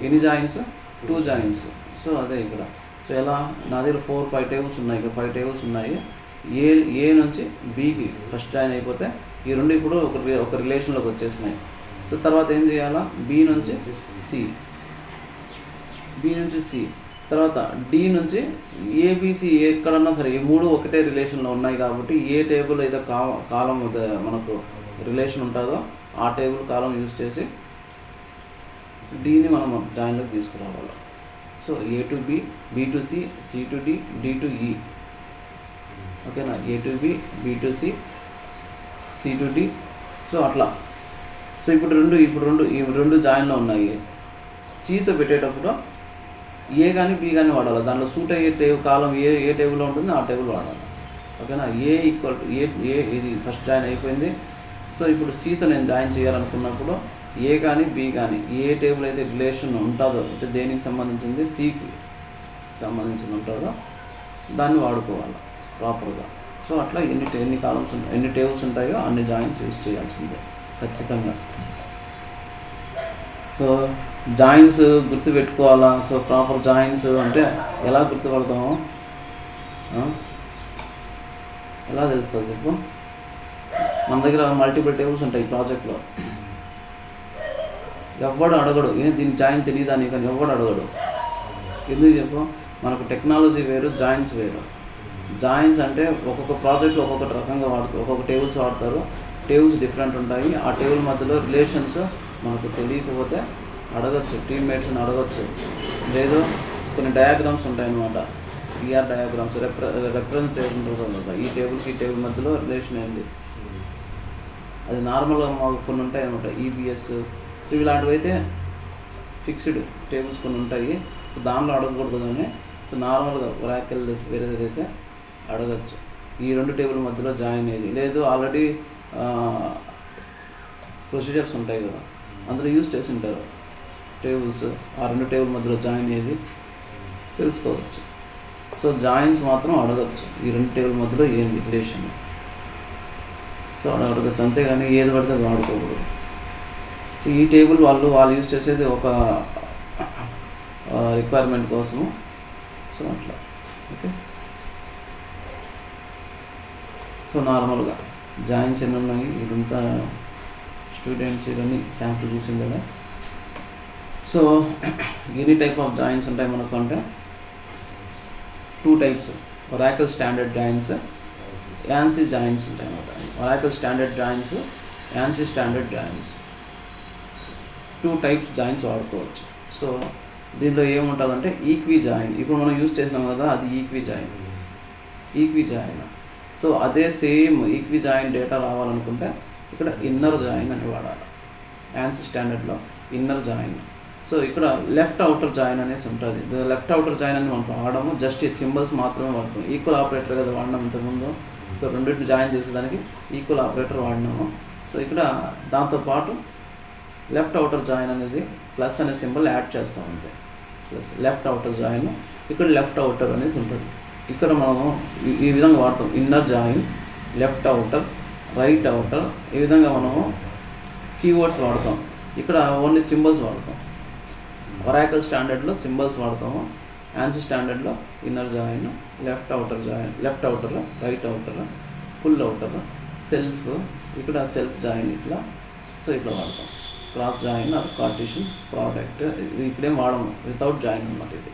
ఎన్ని జాయిన్స్? 2 జాయిన్స్. సో అదే ఇక్కడ. సో ఎలా నా దగ్గర 4-5 టేబుల్స్ ఉన్నాయి, ఇక్కడ 5 టేబుల్స్ ఉన్నాయి. ఏ నుంచి బికి ఫస్ట్ జాయిన్ అయిపోతే ఈ 2 ఇప్పుడు ఒక రిలేషన్లోకి వచ్చేసినాయి. సో తర్వాత ఏం చేయాలా? బి నుంచి సి, తర్వాత డి నుంచి ఏబిసి, ఎక్కడన్నా సరే ఈ 3 ఒకటే రిలేషన్లో ఉన్నాయి కాబట్టి ఏ టేబుల్ అయితే కాలం మనకు రిలేషన్ ఉంటుందో ఆ టేబుల్ కాలం యూజ్ చేసి డిని మనం జాయిన్లోకి తీసుకురావాలి. So A to B, B to C, C to D, D to E. ఓకేనా? A to B, B to C, C to D. So అట్లా. సో ఇప్పుడు రెండు జాయిన్లో ఉన్నాయి. సితో పెట్టేటప్పుడు ఏ కానీ బి కానీ వాడాలి. దాంట్లో సూట్ అయ్యే కాలం ఏ టేబుల్లో ఉంటుందో ఆ టేబుల్ వాడాలి. ఓకేనా? ఏ ఈక్వల్ టు ఏ ఇది ఫస్ట్ జాయిన్ అయిపోయింది. సో ఇప్పుడు సితో నేను జాయిన్ చేయాలనుకున్నప్పుడు ఏ కానీ బి కానీ ఏ టేబుల్ అయితే రిలేషన్ ఉంటుందో, అంటే దేనికి సంబంధించింది సికి సంబంధించి ఉంటుందో దాన్ని వాడుకోవాలి ప్రాపర్గా. సో అట్లా ఎన్ని కాలమ్స్ ఎన్ని టేబుల్స్ ఉంటాయో అన్ని జాయిన్స్ యూజ్ చేయాల్సిందే ఖచ్చితంగా. సో జాయిన్స్ గుర్తుపెట్టుకోవాలా. సో ప్రాపర్ జాయిన్స్ అంటే ఎలా గుర్తుపడతాము, ఎలా తెలుస్తుంది చెప్పు? మన దగ్గర మల్టిపుల్ టేబుల్స్ ఉంటాయి ప్రాజెక్ట్లో. ఎవ్వడు అడగడు దీనికి జాయిన్ తెలియదా నీకు అని ఎవ్వడు అడగడు. ఎందుకు చెప్పు? మనకు టెక్నాలజీ వేరు, జాయిన్స్ వేరు. జాయిన్స్ అంటే ఒక్కొక్క ప్రాజెక్ట్లో ఒక్కొక్క రకంగా వాడుతారు, ఒక్కొక్క టేబుల్స్ వాడతారు. టేబుల్స్ డిఫరెంట్ ఉంటాయి. ఆ టేబుల్ మధ్యలో రిలేషన్స్ మనకు తెలియకపోతే అడగచ్చు, టీమ్మేట్స్ని అడగచ్చు. లేదు కొన్ని డయాగ్రామ్స్ ఉంటాయి అన్నమాట, పిఆర్ డయాగ్రామ్స్, రిప్రజెంటేషన్ అనమాట. ఈ టేబుల్కి ఈ టేబుల్ మధ్యలో రిలేషన్ ఏంది, అది నార్మల్గా మాకు కొన్ని ఉంటాయి అనమాట, ఈబిఎస్. సో ఇలాంటివి అయితే ఫిక్స్డ్ టేబుల్స్ కొన్ని ఉంటాయి. సో దానిలో అడగకూడదు కానీ సో నార్మల్గా ఒరాకిల్ వేరేదైతే అడగచ్చు. ఈ 2 టేబుల్ మధ్యలో జాయిన్ అయ్యేది లేదు, ఆల్రెడీ ప్రొసీజర్స్ ఉంటాయి కదా, అందులో యూజ్ చేసి ఉంటారు టేబుల్స్. ఆ 2 టేబుల్ మధ్యలో జాయిన్ ఏది తెలుసుకోవచ్చు. సో జాయిన్స్ మాత్రం అడగచ్చు, ఈ 2 టేబుల్ మధ్యలో ఏంది రిలేషన్. సో అడగచ్చు, అంతేగాని ఏది పడితే అది వాడుకోకూడదు. సో ఈ టేబుల్ వాళ్ళు యూజ్ చేసేది ఒక రిక్వైర్మెంట్ కోసము. సో అట్లా ఓకే. సో నార్మల్గా జాయిన్స్ ఎన్ని ఉన్నాయి, ఇదంతా స్టూడెంట్స్ ఇవన్నీ శాంపుల్ చూసింది కదా. So any type of joins ఉంటాయి మనకు అంటే 2 types, Oracle standard joins, ANSI joins ఉంటాయి అన్నమాట. Oracle standard joins, ANSI standard joins, 2 types joins వాడుకోవచ్చు. సో దీంట్లో ఏముంటుందంటే ఈక్వి జాయిన్, ఇప్పుడు మనం యూజ్ చేసినాం కదా, అది ఈక్వి జాయిన్. సో అదే సేమ్ ఈక్వి జాయిన్ డేటా రావాలనుకుంటే ఇక్కడ ఇన్నర్ జాయిన్ అని వాడాలి. యాన్సీ స్టాండర్డ్లో ఇన్నర్ జాయిన్. సో ఇక్కడ లెఫ్ట్ అవుటర్ జాయిన్ అనేసి ఉంటుంది. లెఫ్ట్ అవుటర్ జాయిన్ అని మనం వాడము, జస్ట్ ఈ సింబల్స్ మాత్రమే వాడతాం. ఈక్వల్ ఆపరేటర్ కదా వాడినాం ఇంతకుముందు. సో రెండింటిని జాయిన్ చేసేదానికి ఈక్వల్ ఆపరేటర్ వాడినాము. సో ఇక్కడ దాంతోపాటు లెఫ్ట్ అవుటర్ జాయిన్ అనేది ప్లస్ అనే సింబల్ యాడ్ చేస్తాం అంతే. ప్లస్ లెఫ్ట్ అవుటర్ జాయిన్, ఇక్కడ లెఫ్ట్ అవుటర్ అనేసి ఉంటుంది. ఇక్కడ మనము ఈ విధంగా వాడతాం, inner join, left outer, right outer. ఈ విధంగా మనము కీవర్డ్స్ వాడతాం. ఇక్కడ ఓన్లీ సింబల్స్ వాడతాం. ఒరాకిల్ స్టాండర్డ్లో సింబల్స్ వాడతాము, యాన్సీ స్టాండర్డ్లో inner join, left outer join, left outer, right outer, full outer, self, ఇక్కడ సెల్ఫ్ జాయిన్ ఇట్లా. సో ఇట్లా వాడతాం. క్రాస్ జాయిన్ ఆర్ కార్టీషన్ ప్రోడక్ట్, ఇది ఇక్కడేం వాడము, వితౌట్ జాయిన్ అన్నమాట. ఇది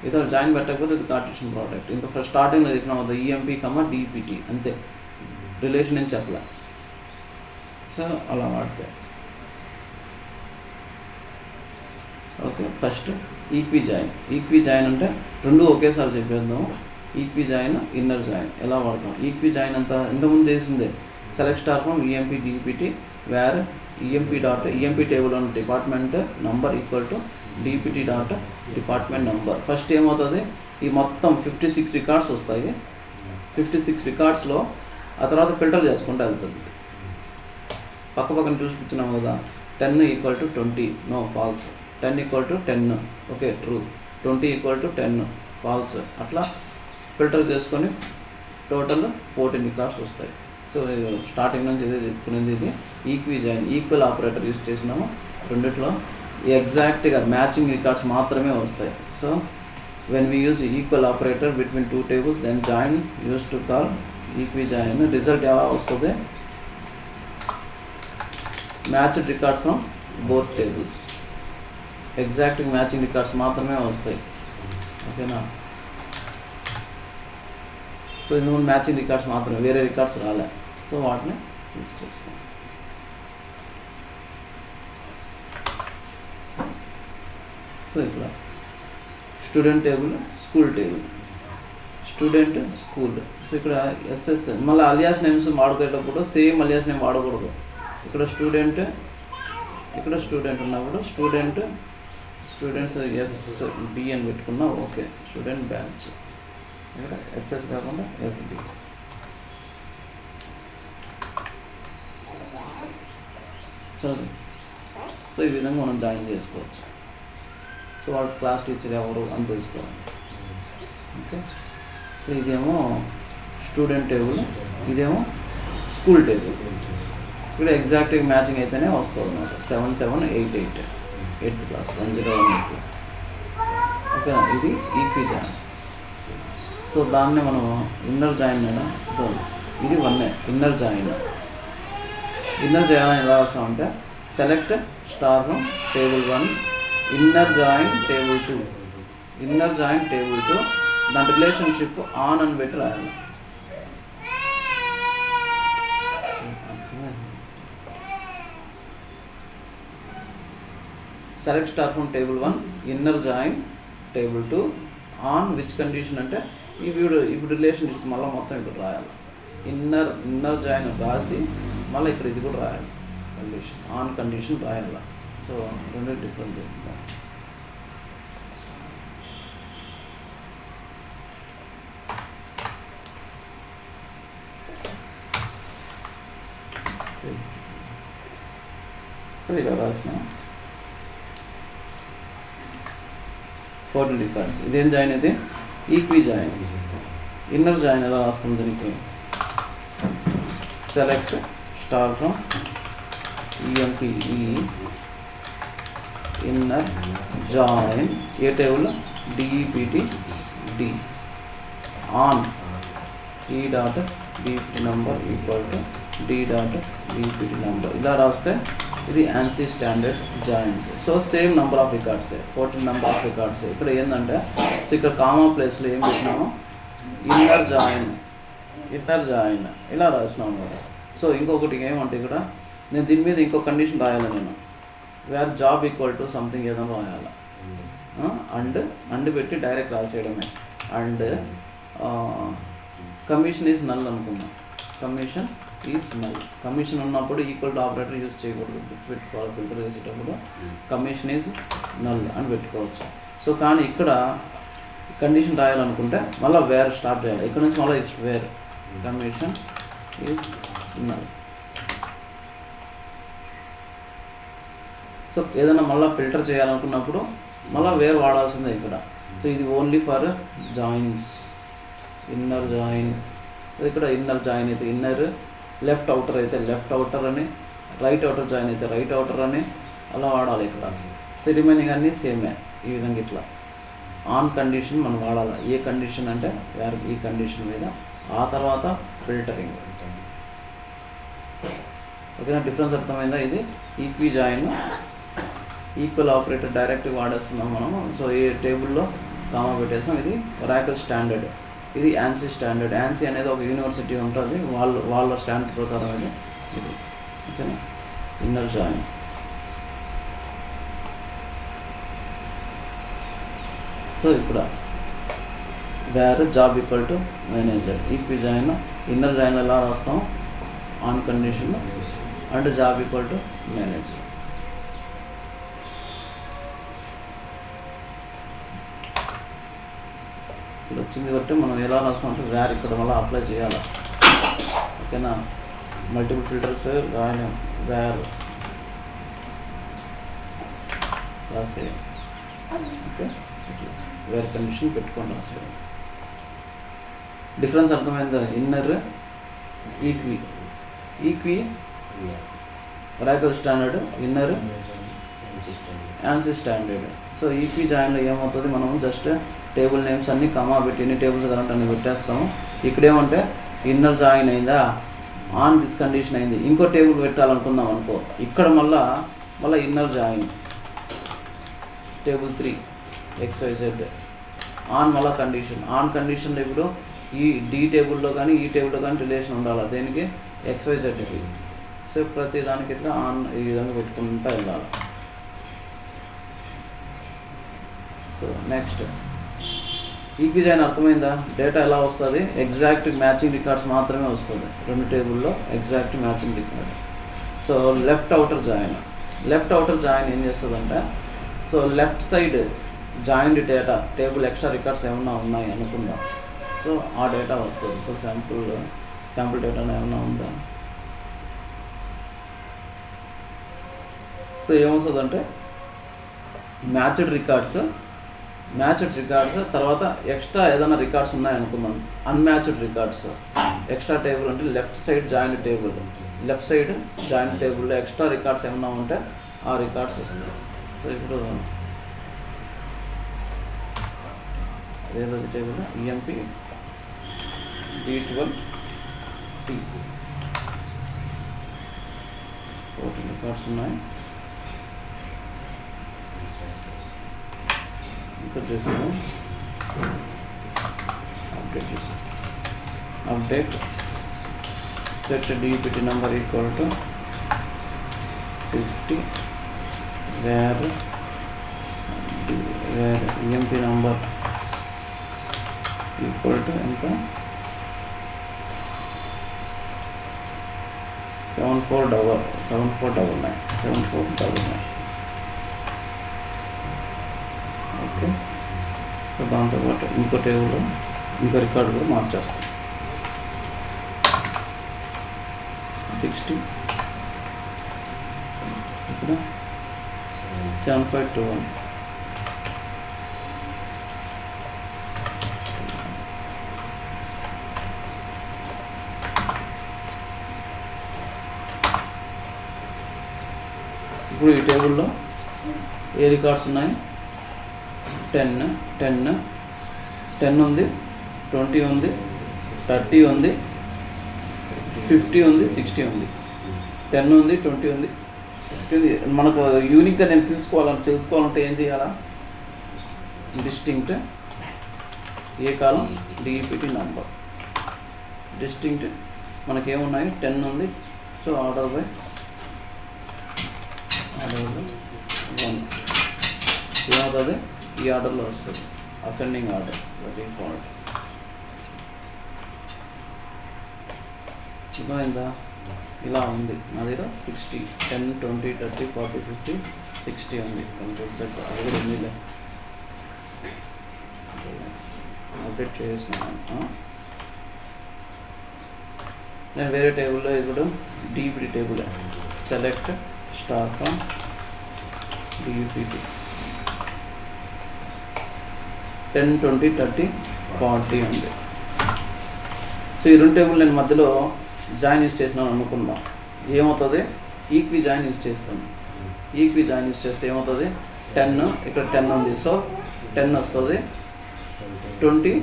వితౌట్ జాయిన్ పెట్టకపోతే ఇది కార్టీషన్ ప్రోడక్ట్. ఇంత ఫస్ట్ స్టార్టింగ్లో చెప్పినాం కదా, ఈఎంపీ డిపిటి అంతే, రిలేషన్ ఏం చెప్పలే. సో అలా వాడితే ఓకే. ఫస్ట్ ఈక్వి జాయిన్ అంటే 2 ఒకేసారి చెప్పేద్దాము. ఈక్వి జాయిన్, ఇన్నర్ జాయిన్ ఎలా వాడతాం. ఈక్వి జాయిన్ అంతా ఇంతకుముందు చేసిందే, select star from EMP DPT where EMP table on department number equal to DPT dot department number. First ఏమవుతుంది, ఈ మొత్తం 56 రికార్డ్స్ వస్తాయి. 56 రికార్డ్స్లో ఆ తర్వాత ఫిల్టర్ చేసుకుంటూ వెళ్తుంది. పక్కన చూపించినాం కదా, 10 equal to 20 no false, 10 equal to 10 okay true, 20 equal to 10 false. అట్లా ఫిల్టర్ చేసుకొని టోటల్ 14 రికార్డ్స్ వస్తాయి. సో స్టార్టింగ్ నుంచి ఇదే చెప్పుకునేది. ఇది equi join, equal operator use చేసినాము. రెండిట్లో ఎగ్జాక్ట్గా మ్యాచింగ్ రికార్డ్స్ మాత్రమే వస్తాయి. So when we use equal operator between 2 tables, then join use to call equi join. Result ఎలా వస్తుంది, matched record from both tables, exact matching records మాత్రమే వస్తాయి. ఓకేనా. సో ఇందులో మ్యాచింగ్ రికార్డ్స్ మాత్రమే, వేరే రికార్డ్స్ రాలే. సో వాటిని యూజ్ చేస్తాం. సో ఇక్కడ student table, school table, student, school. So ఇక్కడ ఎస్ఎస్ మళ్ళీ అలియాస్ నేమ్స్ వాడుకునేటప్పుడు సేమ్ అలియాస్ నేమ్ వాడకూడదు. ఇక్కడ స్టూడెంట్, ఇక్కడ స్టూడెంట్ ఉన్నప్పుడు స్టూడెంట్స్ ఎస్బి అని పెట్టుకున్నా ఓకే. స్టూడెంట్ బ్యాచ్, ఇక్కడ ఎస్ఎస్ కాకుండా ఎస్బి. చదువు. సో ఈ విధంగా మనం జాయిన్ చేసుకోవచ్చు. సో వాడు క్లాస్ టీచర్ ఎవరు అని తెలుసుకోవాలి. ఓకే. సో ఇదేమో స్టూడెంట్ టేబుల్, ఇదేమో స్కూల్ టేబుల్. ఇక్కడ ఎగ్జాక్ట్గా మ్యాచింగ్ అయితేనే వస్తుంది అన్నమాట. 7788 8th క్లాస్ 1018. ఓకేనా. ఇది ఈక్వి జాయిన్. సో దాన్నే మనం ఇన్నర్ జాయిన్ అయినా ఇది 1 ఇన్నర్ జాయిన్. ఇన్నర్ జాయిన్ ఎలా వస్తామంటే select star from table 1 inner join table 2, inner join table 2. దాని రిలేషన్షిప్ ఆన్ అని పెట్టి రాయాలి. Select star from table 1 inner join table 2 on which condition అంటే ఇప్పుడు రిలేషన్షిప్ మళ్ళీ మొత్తం ఇక్కడ రాయాలి. ఇన్నర్ జాయిన్ రాసి మళ్ళీ ఇక్కడ ఇది కూడా రాయాలి, కండిషన్ ఆన్ కండిషన్ రాయాలి. సో రెండు డిఫరెంట్. ఇక్కడ ఇలా రాసిన 14 రికార్డ్స్. ఇదేం జాయిన్ అయితే ఈక్వి జాయిన్. ఇన్నర్ జాయిన్ ఎలా రాస్తుంది దీనికి? Select star from EMPE inner join ఏ table? DEPT D on E dot DEPT number equal to D dot DEPT number. ఇలా రాస్తే ఇది ANSI standard joins. So same number of రికార్డ్సే, 14 number of రికార్డ్సే. ఇక్కడ ఏంటంటే సో ఇక్కడ కామా ప్లేస్లో ఏం పెట్టినాము? ఇన్నర్ జాయిన్ ఇలా రాసినాము కదా. సో ఇంకొకటి ఏమంటే ఇక్కడ నేను దీని మీద ఇంకో కండిషన్ రాయాలి. నేను where job equal to something ఏదైనా రాయాలి. అండ్ పెట్టి డైరెక్ట్ రాసేయడమే. అండ్ కమిషన్ ఈజ్ నల్ అనుకున్నాం. Commission is null. కమిషన్ ఉన్నప్పుడు ఈక్వల్ టు ఆపరేటర్ యూజ్ చేయకూడదు, పెట్టుకోవాలి. ఫిల్టర్ చేసేటప్పుడు కమిషన్ ఈజ్ నల్ అని పెట్టుకోవచ్చు. సో కానీ ఇక్కడ కండిషన్ రాయాలనుకుంటే మళ్ళీ వేర్ స్టార్ట్ చేయాలి. ఇక్కడ నుంచి మళ్ళీ where commission is null. So ఏదైనా మళ్ళీ ఫిల్టర్ చేయాలనుకున్నప్పుడు మళ్ళీ వేర్ వాడాల్సిందే ఇక్కడ. సో ఇది only for joins. Inner join. ఇక్కడ ఇన్నర్ జాయిన్ అయితే ఇన్నర్, లెఫ్ట్ అవుటర్ అయితే లెఫ్ట్ అవుటర్ అని, రైట్ అవుటర్ జాయిన్ అయితే రైట్ అవుటర్ అని అలా వాడాలి ఇక్కడ. సో రిమైనింగ్ అన్నీ సేమే. ఈ విధంగా ఇట్లా ఆన్ కండిషన్ మనం వాడాలి. ఏ కండిషన్ అంటే వేర్ ఈ కండిషన్ మీద, ఆ తర్వాత ఫిల్టరింగ్. ఓకేనా? డిఫరెన్స్ అర్థమైందా? ఇది equi join, equal operator direct వాడేస్తున్నాం మనం. సో ఈ టేబుల్లో కామా పెట్టేస్తాం. ఇది ఒరాకిల్ స్టాండర్డ్, ఇది ANSI స్టాండర్డ్. ANSI అనేది ఒక యూనివర్సిటీ ఉంటుంది, వాళ్ళ స్టాండర్డ్ ప్రకారం ఇది. ఓకేనా? Inner join. సో ఇప్పుడు where job equal to manager. Equi join, inner join ఎలా రాస్తాం? On condition and job equal to manager. ఇక్కడ వచ్చింది కాబట్టి మనం ఎలా రాస్తామంటే వేర్ ఇక్కడ మళ్ళీ అప్లై చేయాలి. ఓకేనా? మల్టిపుల్ ఫిల్టర్స్ రాయలేం. వేర్ రాసే. ఓకే, వేర్ కండిషన్ పెట్టుకొని రాసేయాలి. డిఫరెన్స్ అర్థమైందా? Inner equi Oracle standard, inner ANSI standard. So equi జాయిన్లో ఏమవుతుంది? మనం జస్ట్ టేబుల్ నేమ్స్ అన్నీ కమా పెట్టి ఎన్ని టేబుల్స్ కరెంట్ అన్ని పెట్టేస్తాము. ఇక్కడేమంటే ఇన్నర్ జాయిన్ అయిందా, ఆన్ దిస్ కండిషన్ అయింది, ఇంకో టేబుల్ పెట్టాలనుకుందాం అనుకో. ఇక్కడ మళ్ళీ inner join table 3 XYZ on మళ్ళీ కండిషన్. ఆన్ కండిషన్లో ఇప్పుడు ఈ D టేబుల్లో కానీ ఈ టేబుల్లో కానీ రిలేషన్ ఉండాలి. దేనికి? XYZకి. సో ప్రతి దానికి ఇట్లా ఆన్ ఈ విధంగా పెట్టుకుంటూ వెళ్ళాలి. సో నెక్స్ట్ ఈక్వి జాయిన్ అర్థమైందా? డేటా ఎలా వస్తుంది? ఎగ్జాక్ట్ మ్యాచింగ్ రికార్డ్స్ మాత్రమే వస్తుంది. 2 టేబుల్లో exact matching record. So left outer join ఏం చేస్తుందంటే, so left side joined data table extra records ఏమన్నా ఉన్నాయి అనుకుందాం. సో ఆ డేటా వస్తుంది. సో శాంపుల్ డేటా ఏమన్నా ఉందా? సో ఏమొస్తుందంటే మ్యాచ్డ్ రికార్డ్స్ తర్వాత ఎక్స్ట్రా ఏదైనా రికార్డ్స్ ఉన్నాయనుకుందాం. Unmatched records. ఎక్స్ట్రా టేబుల్ అంటే లెఫ్ట్ సైడ్ జాయిన్ టేబుల్లో ఎక్స్ట్రా రికార్డ్స్ ఏమన్నా ఉంటే ఆ రికార్డ్స్ వస్తాయి. సో ఇప్పుడు అదేదో టేబుల్ EMP D12T 14 రికార్డ్స్ ఉన్నాయి. ఇన్సర్ట్ చేసాము. Update set DEPT number equal to 50 వేర్ EMP నెంబర్ ఈక్వల్ టు ఎంత? 7499. ఓకే. సో దాంతోపాటు ఇంకో టేబుల్ ఇంకో రికార్డు కూడా మార్చేస్తాం. 60 ఇక్కడ 7521. ఇప్పుడు ఈ టేబుల్లో ఏ రికార్డ్స్ ఉన్నాయి? 10 ఉంది, 20 ఉంది, 30 ఉంది, 50 ఉంది, 60 ఉంది. 10 ఉంది, 20 ఉంది, 60 ఉంది. మనకు యూనిక్గా నేను తెలుసుకోవాలంటే ఏం చేయాలా? డిస్టింక్ట్ ఏ కాలం డిఈపిటి నంబర్. డిస్టింక్ట్ మనకేమున్నాయి? 10 ఉంది. సో ఆర్డర్ బై 1 ఏమవుతుంది? ఈ ఆర్డర్లో వస్తుంది, అసెండింగ్ ఆర్డర్ డిఫాల్ట్. అర్థమైందా? ఇలా ఉంది నా దగ్గర 60, 10, 20, 30, 40, 50, 60 ఉంది. కంట్రోల్ సెట్ అది కూడా ఉందిలే, అప్డేట్ చేసినాను. నేను వేరే టేబుల్లో ఇప్పుడు DEPT table select star from DEPT 10, 20, 30, 40 ఉంది. సో ఈ రెండు టేబుల్ నేను మధ్యలో జాయిన్ యూజ్ చేసినాను అనుకుందాం. ఏమవుతుంది? ఈక్వి జాయిన్ యూజ్ చేస్తాను. ఈక్వి జాయిన్ యూజ్ చేస్తే ఏమవుతుంది? 10 ఇక్కడ 10 ఉంది. సో 10 వస్తుంది, 20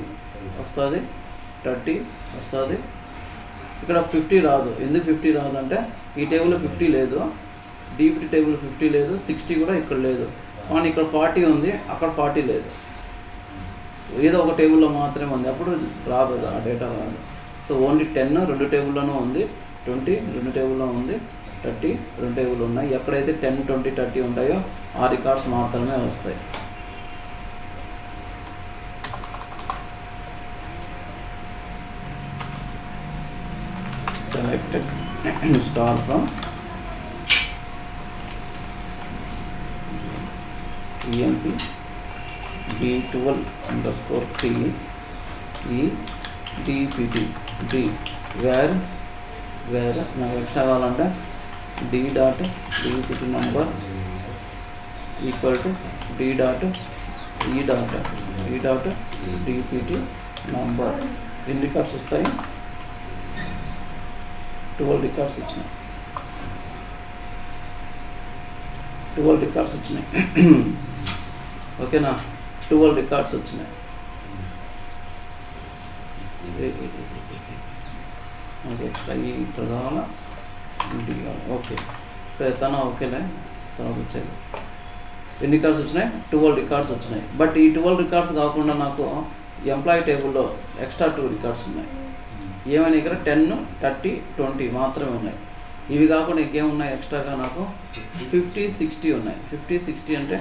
వస్తుంది, 30 వస్తుంది. ఇక్కడ 50 రాదు. ఎందుకు 50 రాదు అంటే ఈ టేబుల్లో 50 లేదు, డిఈపిటి టేబుల్ 50 లేదు, 60 కూడా ఇక్కడ లేదు. కానీ ఇక్కడ 40 ఉంది, అక్కడ 40 లేదు. ఏదో ఒక టేబుల్లో మాత్రమే ఉంది, అప్పుడు రాదు, ఆ డేటా రాదు. సో ఓన్లీ 10 రెండు టేబుల్లోనూ ఉంది, 20 రెండు టేబుల్లో ఉంది, 30 రెండు టేబుల్ ఉన్నాయి. ఎక్కడైతే 10, 20, 30 ఉంటాయో ఆ రికార్డ్స్ మాత్రమే వస్తాయి. Selected star from EMP D12_T ఈ డిపిటి డి వేర్ నాకు ఎక్స్ట్రా కావాలంటే D.DPT number equal to D.DPT number. ఎన్ని రికార్డ్స్ వస్తాయి? 12 రికార్డ్స్ వచ్చినాయి. 12 రికార్డ్స్ వచ్చినాయి. ఓకేనా? 12 రికార్డ్స్ వచ్చినాయి. మనకి ఎక్స్ట్రా ఇక్కడ కావాలా, ఇంటికి కావాలి. ఓకే, సో తన ఓకేలే, తర్వాత వచ్చేది. ఎన్ని రికార్డ్స్ వచ్చినాయి? 12 రికార్డ్స్ వచ్చినాయి. బట్ ఈ 12 రికార్డ్స్ కాకుండా నాకు ఎంప్లాయీ టేబుల్లో ఎక్స్ట్రా 2 రికార్డ్స్ ఉన్నాయి. ఏమైనా ఇక్కడ 10, 30, 20 మాత్రమే ఉన్నాయి. ఇవి కాకుండా ఇంకేమున్నాయి ఎక్స్ట్రాగా? నాకు 50, 60 ఉన్నాయి. 50, 60 అంటే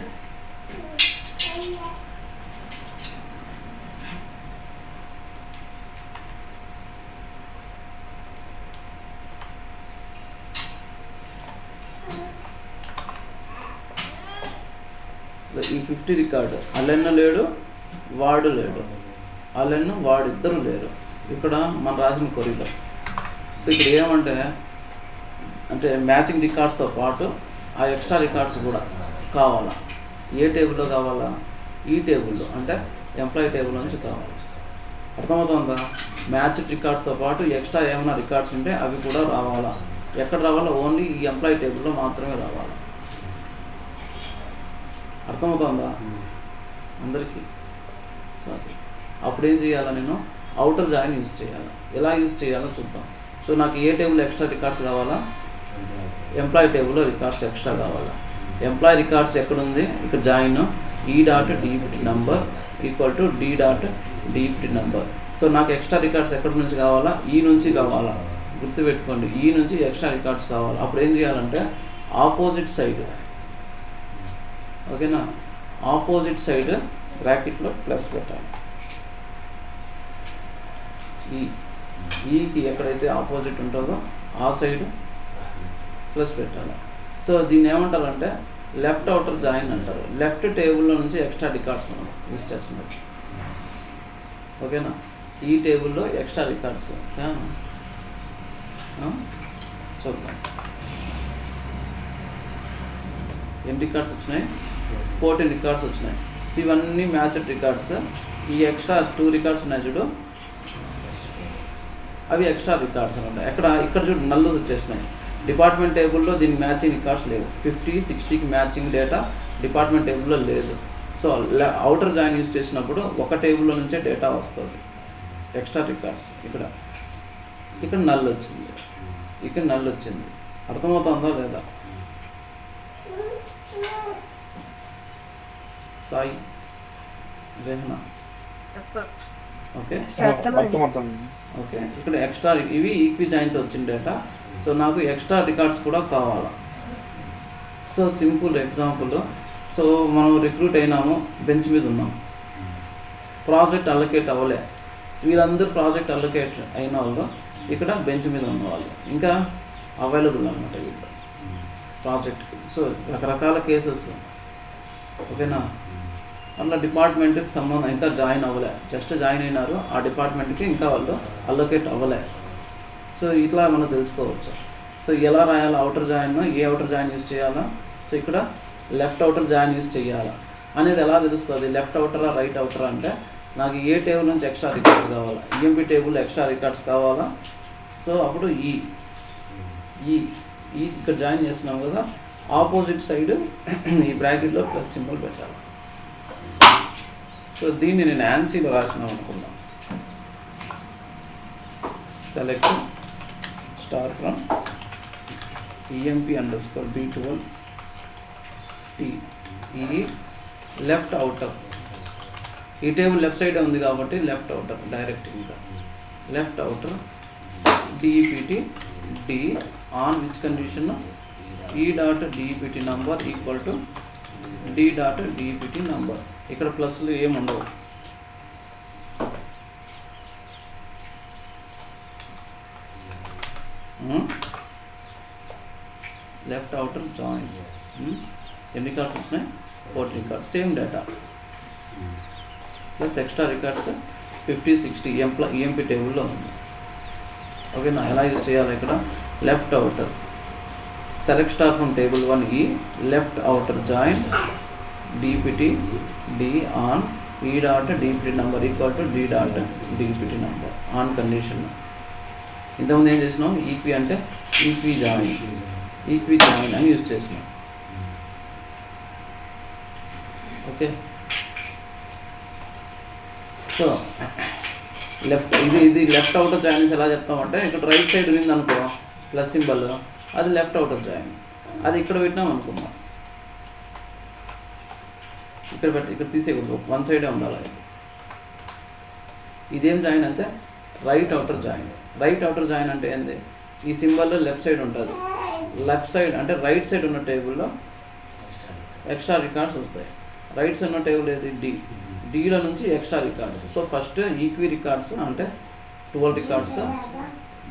ఈ 50 రికార్డు అల్లెన్న లేడు, వాడు లేడు. అల్లెన్న వాడు ఇద్దరు లేరు ఇక్కడ మన రాసిన కొరీలో. సో ఇక్కడ ఏమంటే అంటే మ్యాచింగ్ రికార్డ్స్తో పాటు ఆ ఎక్స్ట్రా రికార్డ్స్ కూడా కావాలా. ఏ టేబుల్లో కావాలా? ఈ టేబుల్లో, అంటే ఎంప్లాయీ టేబుల్ నుంచి కావాలి. అర్థమవుతుందా? మ్యాచ్డ్ రికార్డ్స్తో పాటు ఎక్స్ట్రా ఏమైనా రికార్డ్స్ ఉంటే అవి కూడా రావాలా. ఎక్కడ రావాలా? ఓన్లీ ఈ ఎంప్లాయీ టేబుల్లో మాత్రమే రావాలా. అర్థమవుతుందా అందరికీ? సరే, అప్పుడు ఏం చేయాలా? నేను అవుటర్ జాయిన్ యూజ్ చేయాలి. ఎలా యూజ్ చేయాలో చూద్దాం. సో నాకు ఏ టేబుల్ ఎక్స్ట్రా రికార్డ్స్ కావాలా? ఎంప్లాయీ టేబుల్లో రికార్డ్స్ ఎక్స్ట్రా కావాలా. ఎంప్లాయీ రికార్డ్స్ ఎక్కడుంది? ఇక్కడ join E.DPT number equal to D.DPT number. So నాకు ఎక్స్ట్రా రికార్డ్స్ ఎక్కడి నుంచి కావాలా? ఈ నుంచి కావాలా. గుర్తుపెట్టుకోండి, ఈ నుంచి ఎక్స్ట్రా రికార్డ్స్ కావాలి. అప్పుడు ఏం చేయాలంటే ఆపోజిట్ సైడ్, ఓకేనా, ఆపోజిట్ సైడ్ బ్రాకెట్లో ప్లస్ పెట్టాలి. ఈకి ఎక్కడైతే ఆపోజిట్ ఉంటుందో ఆ సైడ్ ప్లస్ పెట్టాలి. సో దీన్ని ఏమంటారంటే లెఫ్ట్ అవుటర్ జాయిన్ అంటారు. లెఫ్ట్ టేబుల్లో నుంచి ఎక్స్ట్రా రికార్డ్స్ మనం యూజ్ చేస్తున్నాం. ఓకేనా? ఈ టేబుల్లో ఎక్స్ట్రా రికార్డ్స్ చూద్దాం. ఎన్ని రికార్డ్స్ వచ్చినాయి? 14 రికార్డ్స్ వచ్చినాయి. సో ఇవన్నీ మ్యాచ్డ్ రికార్డ్స్. ఈ ఎక్స్ట్రా 2 రికార్డ్స్ ఉన్నాయి చూడు, అవి ఎక్స్ట్రా రికార్డ్స్ అనమాట. ఇక్కడ చూడు నల్లు వచ్చేసినాయి. డిపార్ట్మెంట్ టేబుల్లో దీనికి మ్యాచింగ్ రికార్డ్స్ లేవు. 50, 60కి మ్యాచింగ్ డేటా డిపార్ట్మెంట్ టేబుల్లో లేదు. సో అవుటర్ జాయిన్ యూజ్ చేసినప్పుడు ఒక టేబుల్లో నుంచే డేటా వస్తుంది, ఎక్స్ట్రా రికార్డ్స్. ఇక్కడ నల్ వచ్చింది, ఇక్కడ నల్ వచ్చింది. అర్థమవుతుందా లేదా? Sai Rehana okay okay. ఇక్కడ ఎక్స్ట్రా ఇవి ఈక్వి జాయిన్తో వచ్చిన డేటా. సో నాకు ఎక్స్ట్రా రికార్డ్స్ కూడా కావాలా. So simple example. సో మనం రిక్రూట్ అయినాము, బెంచ్ మీద ఉన్నాం, ప్రాజెక్ట్ అలొకేట్ అవ్వలే. వీళ్ళందరూ ప్రాజెక్ట్ అలొకేట్ అయిన వాళ్ళు ఇక్కడ బెంచ్ మీద ఉన్నవాళ్ళు ఇంకా అవైలబుల్ అనమాట వీళ్ళు ప్రాజెక్ట్కి. సో రకరకాల కేసెస్ ఓకేనా. అట్లా డిపార్ట్మెంట్కి సంబంధం ఇంకా జాయిన్ అవ్వలే, జస్ట్ జాయిన్ అయినారు, ఆ డిపార్ట్మెంట్కి ఇంకా వాళ్ళు అలొకేట్ అవ్వలే. సో ఇట్లా మనం తెలుసుకోవచ్చు. సో ఎలా రాయాలి అవుటర్ జాయిన్, ఏ అవుటర్ జాయిన్ యూజ్ చేయాలా, సో ఇక్కడ లెఫ్ట్ అవుటర్ జాయిన్ యూజ్ చేయాలా అనేది ఎలా తెలుస్తుంది? లెఫ్ట్ అవుటరా రైట్ అవుటరా అంటే నాకు ఏ టేబుల్ నుంచి ఎక్స్ట్రా రికార్డ్స్ కావాలా, ఈఎంపీ టేబుల్ ఎక్స్ట్రా రికార్డ్స్ కావాలా. సో అప్పుడు ఈ ఇక్కడ జాయిన్ చేస్తున్నాం కదా, ఆపోజిట్ సైడ్ ఈ బ్రాకెట్లో ప్లస్ సింబల్ పెట్టాలి. సో దీన్ని నేను యాన్సీలో రాసినాం అనుకున్నాను. Select star from EMP_B12 T ఈ లెఫ్ట్ అవుటర్. ఈ టేబుల్ లెఫ్ట్ సైడ్ ఉంది కాబట్టి లెఫ్ట్ అవుటర్ డైరెక్ట్. ఇంకా left outer DEPT D on which condition E.DEPT number equal to D.DEPT number. ఇక్కడ ప్లస్లు ఏముండవు. Left outer join. ఎన్ని రికార్డ్స్ వచ్చినాయి? 14 records. Same data plus extra records 50, 60 EMP టేబుల్లో ఉంది. ఓకేనా. ఎలా యూజ్ చేయాలి? ఇక్కడ left outer select star from table 1 left outer join DPT D on E.DEPT number equal to D.DEPT number on condition. ఇంతకుముందు ఏం చేసినాం? ఈక్వి అంటే ఈక్వి జాయిన్ అని యూజ్ చేసినాం. ఓకే. సో లెఫ్ట్ ఇది లెఫ్ట్ అవుటర్ జాయిన్స్ ఎలా చెప్తామంటే, ఇక్కడ రైట్ సైడ్ ఉంది అనుకో ప్లస్ సింబల్, అది లెఫ్ట్ అవుటర్ జాయిన్. అది ఇక్కడ పెట్టినాం అనుకుందాం, ఇక్కడ తీసేయకూడదు, వన్ సైడే ఉండాలి. ఇదేం జాయిన్ అంటే right outer join. Right outer join అంటే ఏంది? ఈ సింబల్లో లెఫ్ట్ సైడ్ ఉంటుంది, లెఫ్ట్ సైడ్ అంటే రైట్ సైడ్ ఉన్న టేబుల్లో ఎక్స్ట్రా రికార్డ్స్ వస్తాయి. రైట్ సైడ్ ఉన్న టేబుల్ ఏది? డీలో నుంచి extra records. So first equi records అంటే 12 రికార్డ్స్,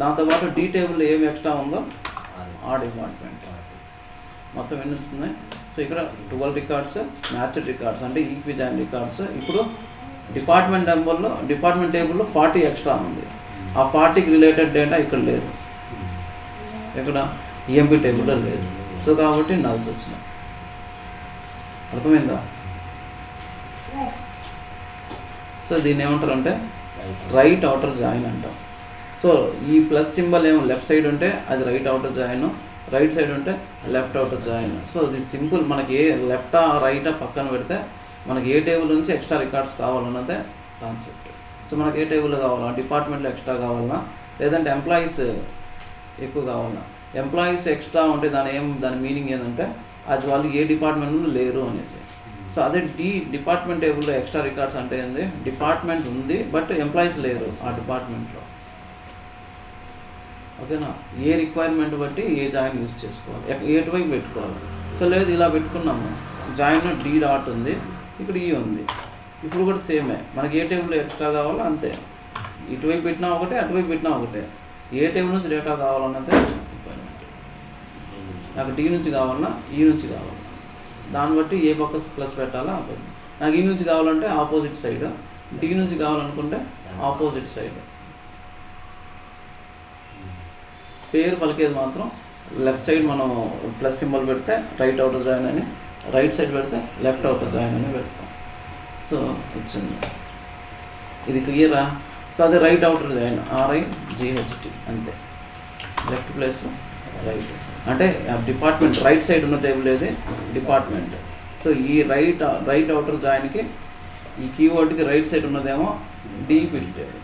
దాంతోపాటు డి టేబుల్లో ఏమి ఎక్స్ట్రా ఉందో ఆ డిపార్ట్మెంట్ మొత్తం ఎన్ని వస్తున్నాయి. సో ఇక్కడ 12 రికార్డ్స్ మ్యాచ్డ్ రికార్డ్స్ అంటే ఈక్వి జాయిన్ రికార్డ్స్. ఇప్పుడు డిపార్ట్మెంట్ టేబుల్లో 40 ఎక్స్ట్రా ఉంది. ఆ 40కి రిలేటెడ్ డేటా ఇక్కడ లేదు, ఇక్కడ ఈఎంపీ టేబుల్లో లేదు. సో కాబట్టి నల్స్ వచ్చినాయి. అర్థమైందా? సో దీన్ని ఏమంటారు అంటే రైట్ అవుటర్ జాయిన్ అంటాం. సో ఈ ప్లస్ సింబల్ ఏమో లెఫ్ట్ సైడ్ ఉంటే అది right outer join, right side ఉంటే లెఫ్ట్ అవుటర్ జాయిన్. సో ఇది సింపుల్. మనకి ఏ లెఫ్టా రైటా పక్కన పెడితే మనకి ఏ టేబుల్ నుంచి ఎక్స్ట్రా రికార్డ్స్ కావాలన్నదే కాన్సెప్ట్. సో మనకి ఏ టేబుల్లో కావాలా? డిపార్ట్మెంట్లో ఎక్స్ట్రా కావాలన్నా, లేదంటే ఎంప్లాయీస్ ఎక్కువ కావాలన్నా. ఎంప్లాయీస్ ఎక్స్ట్రా ఉంటే దాని మీనింగ్ ఏంటంటే అది వాళ్ళు ఏ డిపార్ట్మెంట్లో లేరు అనేసి. సో అదే డిపార్ట్మెంట్ టేబుల్లో ఎక్స్ట్రా రికార్డ్స్ అంటే ఏంది? డిపార్ట్మెంట్ ఉంది బట్ ఎంప్లాయీస్ లేరు ఆ డిపార్ట్మెంట్లో. ఓకేనా. ఏ రిక్వైర్మెంట్ బట్టి ఏ జాయిన్ యూజ్ చేసుకోవాలి, ఎటువైపు పెట్టుకోవాలి. సో లేదు ఇలా పెట్టుకున్నాము, జాయిన్ D డాట్ ఉంది, ఇక్కడ E ఉంది. ఇప్పుడు కూడా సేమే, మనకి ఏ టేబుల్లో ఎక్స్ట్రా కావాలో అంతే. ఇటువైపు పెట్టినా ఒకటే, అటువైపు పెట్టినా ఒకటే. ఏ టేబుల్ నుంచి డేటా కావాలన్నదే. నాకు D నుంచి కావాలన్నా E నుంచి కావాలి, దాన్ని బట్టి ఏ పక్క ప్లస్ పెట్టాలా ఆపోజిట్. నాకు E నుంచి కావాలంటే ఆపోజిట్ సైడ్, D నుంచి కావాలనుకుంటే ఆపోజిట్ సైడ్. పేరు పలికేది మాత్రం లెఫ్ట్ సైడ్ మనం ప్లస్ సింబల్ పెడితే రైట్ అవుటర్ జాయిన్ అని, రైట్ సైడ్ పెడితే లెఫ్ట్ అవుటర్ జాయిన్ అని పెడతాం. సో వచ్చింది, ఇది క్లియరా? సో అదే రైట్ అవుటర్ జాయిన్ RIGHT అంతే, లెఫ్ట్ ప్లేస్లో రైట్ అంటే డిపార్ట్మెంట్ రైట్ సైడ్ ఉన్న టేబుల్ ఏది డిపార్ట్మెంట్. సో ఈ రైట్ అవుటర్ జాయిన్కి ఈ కీవర్డ్కి రైట్ సైడ్ ఉన్నదేమో DEPT టేబుల్,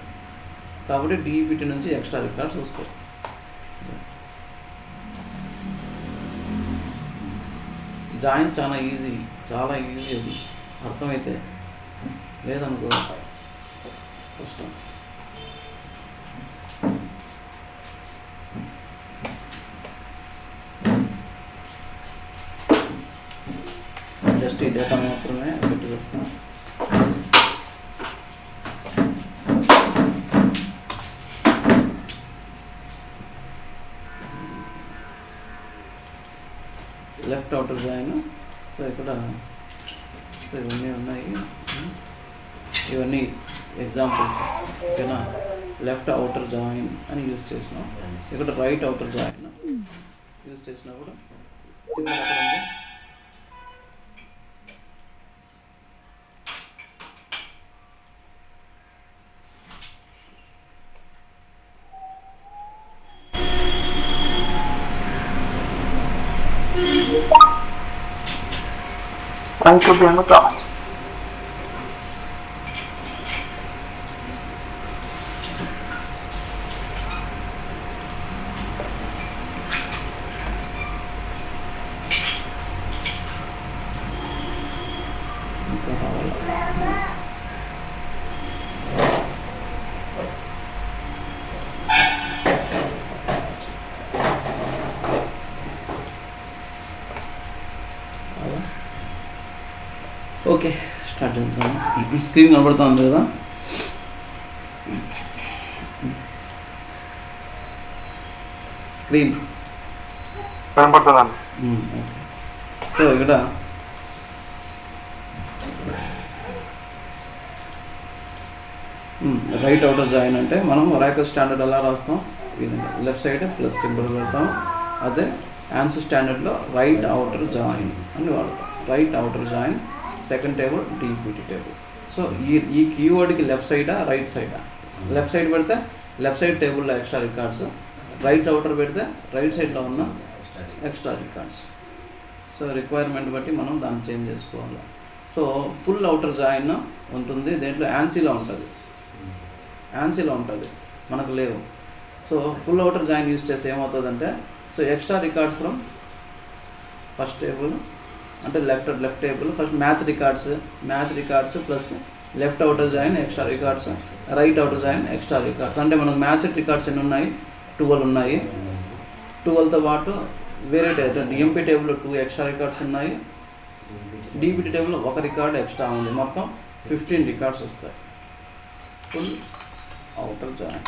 కాబట్టి DEPT నుంచి ఎక్స్ట్రా రికార్డ్స్ వస్తాయి. జాయిన్స్ చాలా ఈజీ అది అర్థమైతే, లేదనుకో కష్టం. జస్ట్ ఈ డేటా మాత్రమే పెట్టి పెడతాం. Left outer join. సో ఇక్కడ సో ఇవన్నీ ఉన్నాయి, ఇవన్నీ ఎగ్జాంపుల్స్ ఓకేనా. లెఫ్ట్ అవుటర్ జాయిన్ అని యూజ్ చేసినాం, ఇక్కడ రైట్ అవుటర్ జాయిన్ యూజ్ చేసినప్పుడు సింబల్ ఎక్కడ ఉంది, Anche abbiamo dato. Okay start చేద్దాం. స్క్రీన్ కనబడుతుంది కదా, స్క్రీన్ కనబడుతుందండి. సో ఇక్కడ రైట్ అవుటర్ జాయిన్ అంటే మనం ఒరాకిల్ స్టాండర్డ్ ఎలా రాస్తాం, లెఫ్ట్ సైడ్ ప్లస్ సింబల్ పెడతాం. అదే ఆన్సర్ స్టాండర్డ్లో రైట్ అవుటర్ జాయిన్ అని వాడతాం. Right outer join second table DEPT table. So ఈ కీవర్డ్కి లెఫ్ట్ సైడా రైట్ సైడా, లెఫ్ట్ సైడ్ పెడితే లెఫ్ట్ సైడ్ టేబుల్లో ఎక్స్ట్రా రికార్డ్స్, రైట్ అవుటర్ పెడితే రైట్ సైడ్లో ఉన్న ఎక్స్ట్రా రికార్డ్స్. సో రిక్వైర్మెంట్ బట్టి మనం దాన్ని చేంజ్ చేసుకోవాలి. సో ఫుల్ అవుటర్ జాయిన్ ఉంటుంది, దేంట్లో యాన్సీలో ఉంటుంది, మనకు లేవు. So full outer join use చేస్తే ఏమవుతుందంటే, so extra records from first table అంటే left table first match records plus left outer join extra records, right outer join extra records. అంటే మనకు మ్యాచ్ రికార్డ్స్ ఎన్ని ఉన్నాయి, 12 ఉన్నాయి. 12తో పాటు వేరే DMP టేబుల్లో 2 ఎక్స్ట్రా రికార్డ్స్ ఉన్నాయి, DEPT టేబుల్లో 1 రికార్డ్ ఎక్స్ట్రా ఉంది. మొత్తం 15 రికార్డ్స్ వస్తాయి. ఫుల్ అవుటర్ జాయిన్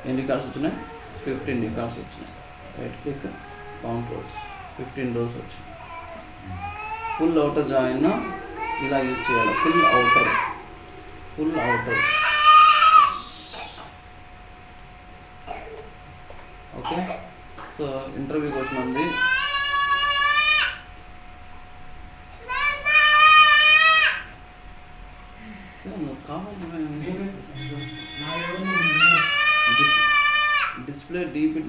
ఎన్ని రికార్డ్స్ వచ్చినాయి, 15 రికార్డ్స్ వచ్చినాయి. Right click count rows, 15 rows వచ్చినాయి. ఫుల్ అవుటర్ జాయిన్ ఇలా యూజ్ చేయాలి. Full outer okay. So interview question ఉంది, నువ్వు కావాలి display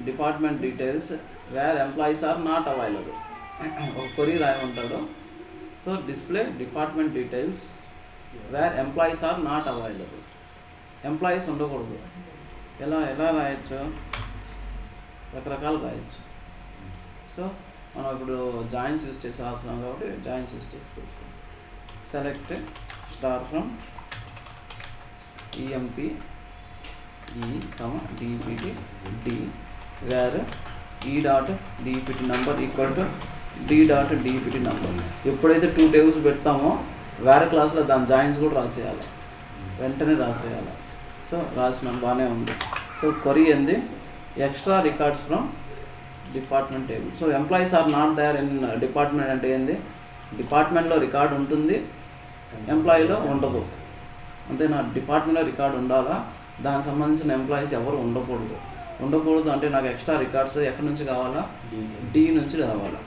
department details where employees are not available. ఒక కొరీ రాయమంటాడు. So display department details where employees are not available. Employees ఉండకూడదు. ఎలా రాయొచ్చు, రకరకాలు రాయొచ్చు. సో మనం ఇప్పుడు జాయిన్స్ యూజ్ చేసి రాస్తున్నాం కాబట్టి జాయిన్స్ యూజ్ చేసి తెలుసుకుంటాం. Select star from EMP DEPT D where E.DEPT number equal to D.DEPT number. ఎప్పుడైతే 2 టేబుల్స్ పెడతామో వేరే క్లాస్లో దాని జాయిన్స్ కూడా రాసేయాలి, వెంటనే రాసేయాలి. సో రాసినాం, బాగానే ఉంది. సో క్వరీ ఏంది, extra records from department table. So employees are not there in department అంటే ఏంది, డిపార్ట్మెంట్లో రికార్డ్ ఉంటుంది, ఎంప్లాయీలో ఉండదు. అంతేనా, డిపార్ట్మెంట్లో రికార్డు ఉండాలా, దానికి సంబంధించిన ఎంప్లాయీస్ ఎవరు ఉండకూడదు. ఉండకూడదు అంటే నాకు ఎక్స్ట్రా రికార్డ్స్ ఎక్కడి నుంచి కావాలా, డి నుంచి కావాలా.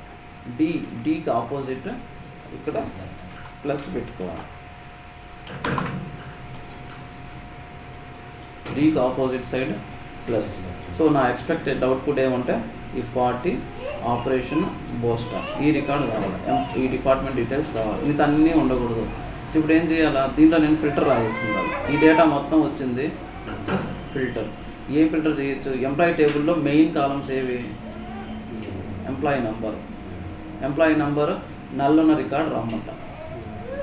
డీకి ఆపోజిట్ ఇక్కడ ప్లస్ పెట్టుకోవాలి. డీకి ఆపోజిట్ సైడ్ ప్లస్. సో నా ఎక్స్పెక్టెడ్ అవుట్పుట్ ఏమంటే ఈ 40 ఆపరేషన్ బోస్టా ఈ రికార్డు కావాలి, ఈ డిపార్ట్మెంట్ డీటెయిల్స్ కావాలి. ఇది అన్నీ ఉండకూడదు. సో ఇప్పుడు ఏం చేయాలా, దీంట్లో నేను ఫిల్టర్ రాయాల్సింది. ఈ డేటా మొత్తం వచ్చింది, ఫిల్టర్. ఏ ఫిల్టర్ చేయొచ్చు, ఎంప్లాయీ టేబుల్లో మెయిన్ కాలమ్స్ ఏవి, ఎంప్లాయీ నంబర్ నల్ ఉన్న రికార్డ్ రమ్మంట.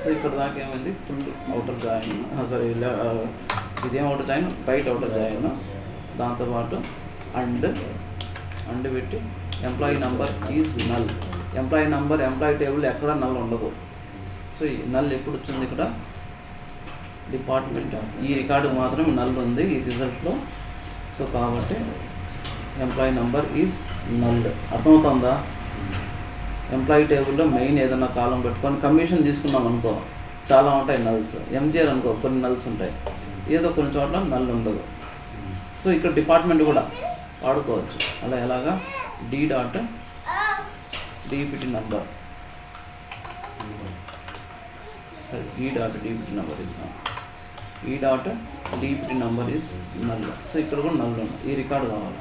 సో ఇక్కడ దాకా ఏమైంది, ఫుల్ అవుటర్ జాయిన్, సారీ ఇదేం outer join, right outer join. దాంతోపాటు అండ్ పెట్టి employee number is null. Employee table ఎక్కడ నల్ ఉండదు. సో ఈ నల్ ఎప్పుడు వచ్చింది, ఇక్కడ డిపార్ట్మెంట్ ఈ రికార్డు మాత్రం నల్ ఉంది ఈ రిజల్ట్లో. సో కాబట్టి ఎంప్లాయీ నంబర్ ఈజ్ నల్. అర్థమవుతుందా? ఎంప్లాయీ టేబుల్లో మెయిన్ ఏదైనా కాలం పెట్టుకొని కమిషన్ తీసుకున్నాం అనుకో, చాలా ఉంటాయి నల్స్. ఎంజిఆర్ అనుకో కొన్ని నల్స్ ఉంటాయి, ఏదో కొన్ని చోట్ల నల్ ఉండదు. సో ఇక్కడ డిపార్ట్మెంట్ కూడా వాడుకోవచ్చు. అలా ఎలాగా, DPT నంబర్, సరే DPT number is DPT number is null. So ఇక్కడ కూడా నల్ ఉంది, ఈ రికార్డు కావాలి,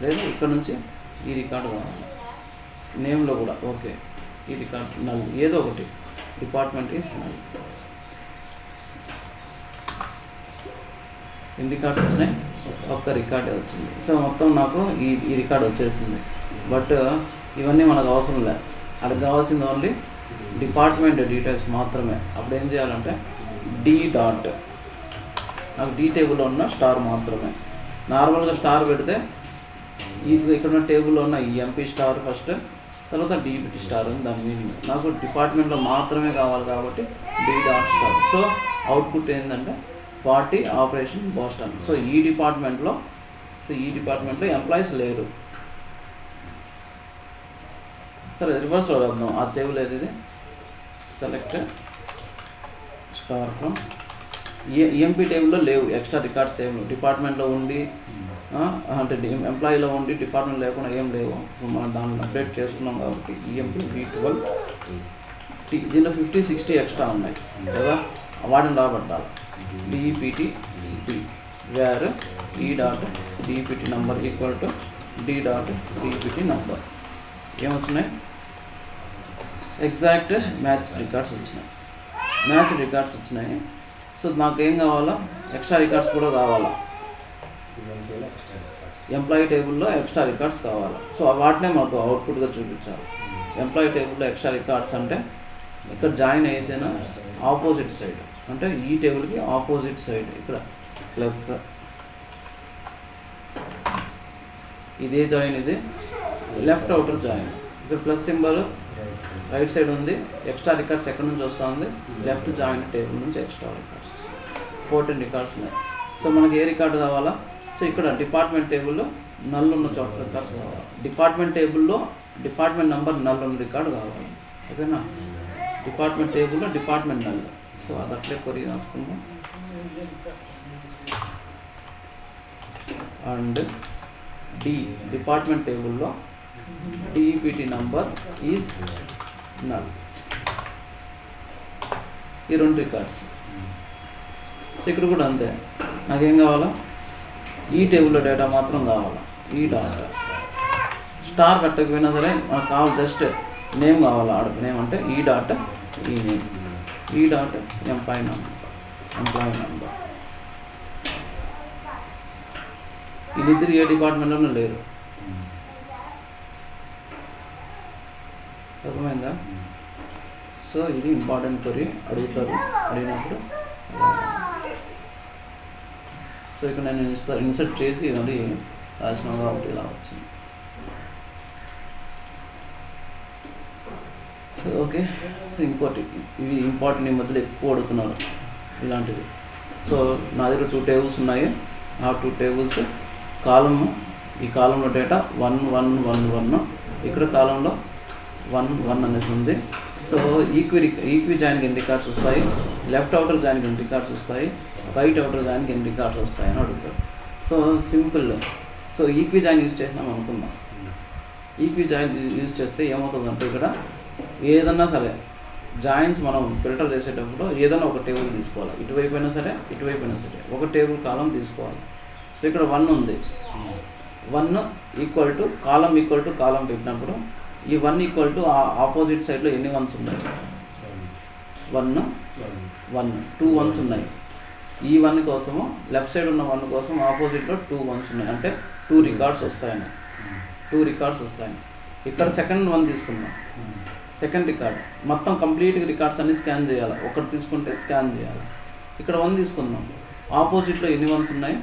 లేదా ఇక్కడ నుంచి ఈ రికార్డు కావాలి. నేమ్లో కూడా ఓకే, ఈ రికార్డ్ నల్, ఏదో ఒకటి, డిపార్ట్మెంట్ ఈజ్ నల్. ఎన్ని రికార్డ్స్ వచ్చినాయి, ఒక్క రికార్డే వచ్చింది. సో మొత్తం నాకు ఈ రికార్డ్ వచ్చేసింది. బట్ ఇవన్నీ మనకు అవసరం లేదు, అక్కడ కావాల్సింది ఓన్లీ డిపార్ట్మెంట్ డీటెయిల్స్ మాత్రమే. అప్పుడు ఏం చేయాలంటే నాకు డి టేబుల్లో ఉన్న స్టార్ మాత్రమే. నార్మల్గా స్టార్ పెడితే ఇక్కడ ఉన్న టేబుల్లో ఉన్న ఈ ఎంపీ స్టార్ ఫస్ట్, తర్వాత DPT స్టార్ ఉంది దాని మీనింగ్. నాకు డిపార్ట్మెంట్లో మాత్రమే కావాలి కాబట్టి D.స్టార్. సో అవుట్పుట్ ఏంటంటే 40 ఆపరేషన్ బోస్టన్. సో ఈ డిపార్ట్మెంట్లో ఎంప్లాయీస్ లేరు. సరే రివర్స్లో రాద్దాం. ఆ టేబుల్ ఏది, సెలెక్ట్ స్టార్ ఫ్రమ్ EMP టేబుల్లో లేవు ఎక్స్ట్రా రికార్డ్స్ ఏం లేవు. డిపార్ట్మెంట్లో ఉండి అంటే ఎంప్లాయీలో ఉండి డిపార్ట్మెంట్ లేకుండా ఏం లేవు. మనం దాన్ని అప్డేట్ చేసుకున్నాం కాబట్టి EMP V12 దీనిలో 50-60 ఎక్స్ట్రా ఉన్నాయి కదా, వాటిని రాబట్టాలి. DPT where E.DPT number equal to D.DPT number. ఏమొచ్చినాయి, ఎగ్జాక్ట్ మ్యాచ్ రికార్డ్స్ వచ్చినాయి. సో నాకేం కావాలా, ఎక్స్ట్రా రికార్డ్స్ కూడా కావాలా, ఎంప్లాయీ టేబుల్లో ఎక్స్ట్రా రికార్డ్స్ కావాలి. సో వాటినే మాకు అవుట్పుట్గా చూపించాలి. ఎంప్లాయీ టేబుల్లో ఎక్స్ట్రా రికార్డ్స్ అంటే ఇక్కడ జాయిన్ అయ్యేసిన ఆపోజిట్ సైడ్, అంటే ఈ టేబుల్కి ఆపోజిట్ సైడ్ ఇక్కడ ప్లస్, ఇదే జాయిన్, ఇది లెఫ్ట్ అవుటర్ జాయిన్. ఇక్కడ ప్లస్ సింబల్ రైట్ సైడ్ ఉంది. ఎక్స్ట్రా రికార్డ్స్ ఎక్కడి నుంచి వస్తుంది, లెఫ్ట్ జాయిన్ టేబుల్ నుంచి ఎక్స్ట్రా రికార్డ్స్ 14 రికార్డ్స్ ఉన్నాయి. సో మనకి ఏ రికార్డు కావాలా, సో ఇక్కడ డిపార్ట్మెంట్ టేబుల్లో నల్ ఉన్న చోట రికార్డ్స్ కావాలి. డిపార్ట్మెంట్ టేబుల్లో డిపార్ట్మెంట్ నెంబర్ నల్ ఉన్న రికార్డు కావాలి. ఓకేనా, డిపార్ట్మెంట్ టేబుల్లో డిపార్ట్మెంట్ నల్. సో అది అట్లే కొరి రాసుకుందాం. అండ్ డిపార్ట్మెంట్ టేబుల్లో DPT నంబర్ ఈజ్ నల్. ఈ 2 రికార్డ్స్. సో ఇక్కడ కూడా అంతే, నాకేం కావాలా, ఈ టేబుల్లో డేటా మాత్రం కావాలా. స్టార్ కట్టకపోయినా సరే నాకు కావాలి, జస్ట్ నేమ్ కావాలా. ఆడ నేమ్ అంటే ఈ నేమ్, ఎంప్లాయీ నంబర్. వీళ్ళిద్దరు ఏ డిపార్ట్మెంట్లోనూ లేరు. అర్థమైందా? సో ఇది ఇంపార్టెంట్ క్వరీ, అడిగినప్పుడు. సో ఇక్కడ నేను ఇన్సర్ట్ చేసి మళ్ళీ రాసిన కాబట్టి ఇలా వచ్చింది. So okay. సో ఇంకోటి, ఇవి ఇంపార్టెంట్, ఈ మధ్యలో ఎక్కువ అడుగుతున్నారు ఇలాంటివి. సో నా దగ్గర 2 టేబుల్స్ ఉన్నాయి. ఆ 2 టేబుల్స్ కాలము, ఈ కాలంలో డేటా 1 ఇక్కడ కాలంలో 1 అనేసి ఉంది. సో ఈక్వి జాయిన్కి ఎన్ని రికార్డ్స్ వస్తాయి, లెఫ్ట్ అవుటర్ జాయిన్కి ఎన్ని రికార్డ్స్ వస్తాయి, రైట్ అవుటర్ జాయిన్కి ఎన్ని రికార్డ్స్ వస్తాయి అని అడుగుతారు. So so equi join use చేసినాం అనుకుందాం. ఈక్వి జాయిన్ యూజ్ చేస్తే ఏమవుతుందంటే ఇక్కడ ఏదన్నా సరే జాయిన్స్ మనం ఫిల్టర్ చేసేటప్పుడు ఏదైనా ఒక టేబుల్ తీసుకోవాలి. ఇటువైపు అయినా సరే ఇటువైపు అయినా సరే ఒక టేబుల్ కాలం తీసుకోవాలి. సో ఇక్కడ 1 ఉంది. 1 ఈక్వల్ టు కాలం పెట్టినప్పుడు ఈ 1 ఈక్వల్ టు ఆపోజిట్ సైడ్లో ఎన్ని 1s ఉన్నాయి? 1 2 1s ఉన్నాయి. ఈ 1 కోసము లెఫ్ట్ సైడ్ ఉన్న 1 కోసం ఆపోజిట్లో 2 1s ఉన్నాయి. అంటే 2 రికార్డ్స్ వస్తాయని 2 రికార్డ్స్ వస్తాయి. ఇక్కడ సెకండ్ 1 తీసుకుందాం. సెకండ్ రికార్డ్ మొత్తం కంప్లీట్గా రికార్డ్స్ అన్ని స్కాన్ చేయాలి. ఒకటి తీసుకుంటే స్కాన్ చేయాలి. ఇక్కడ 1 తీసుకుందాం. ఆపోజిట్లో ఎన్ని 1s ఉన్నాయి?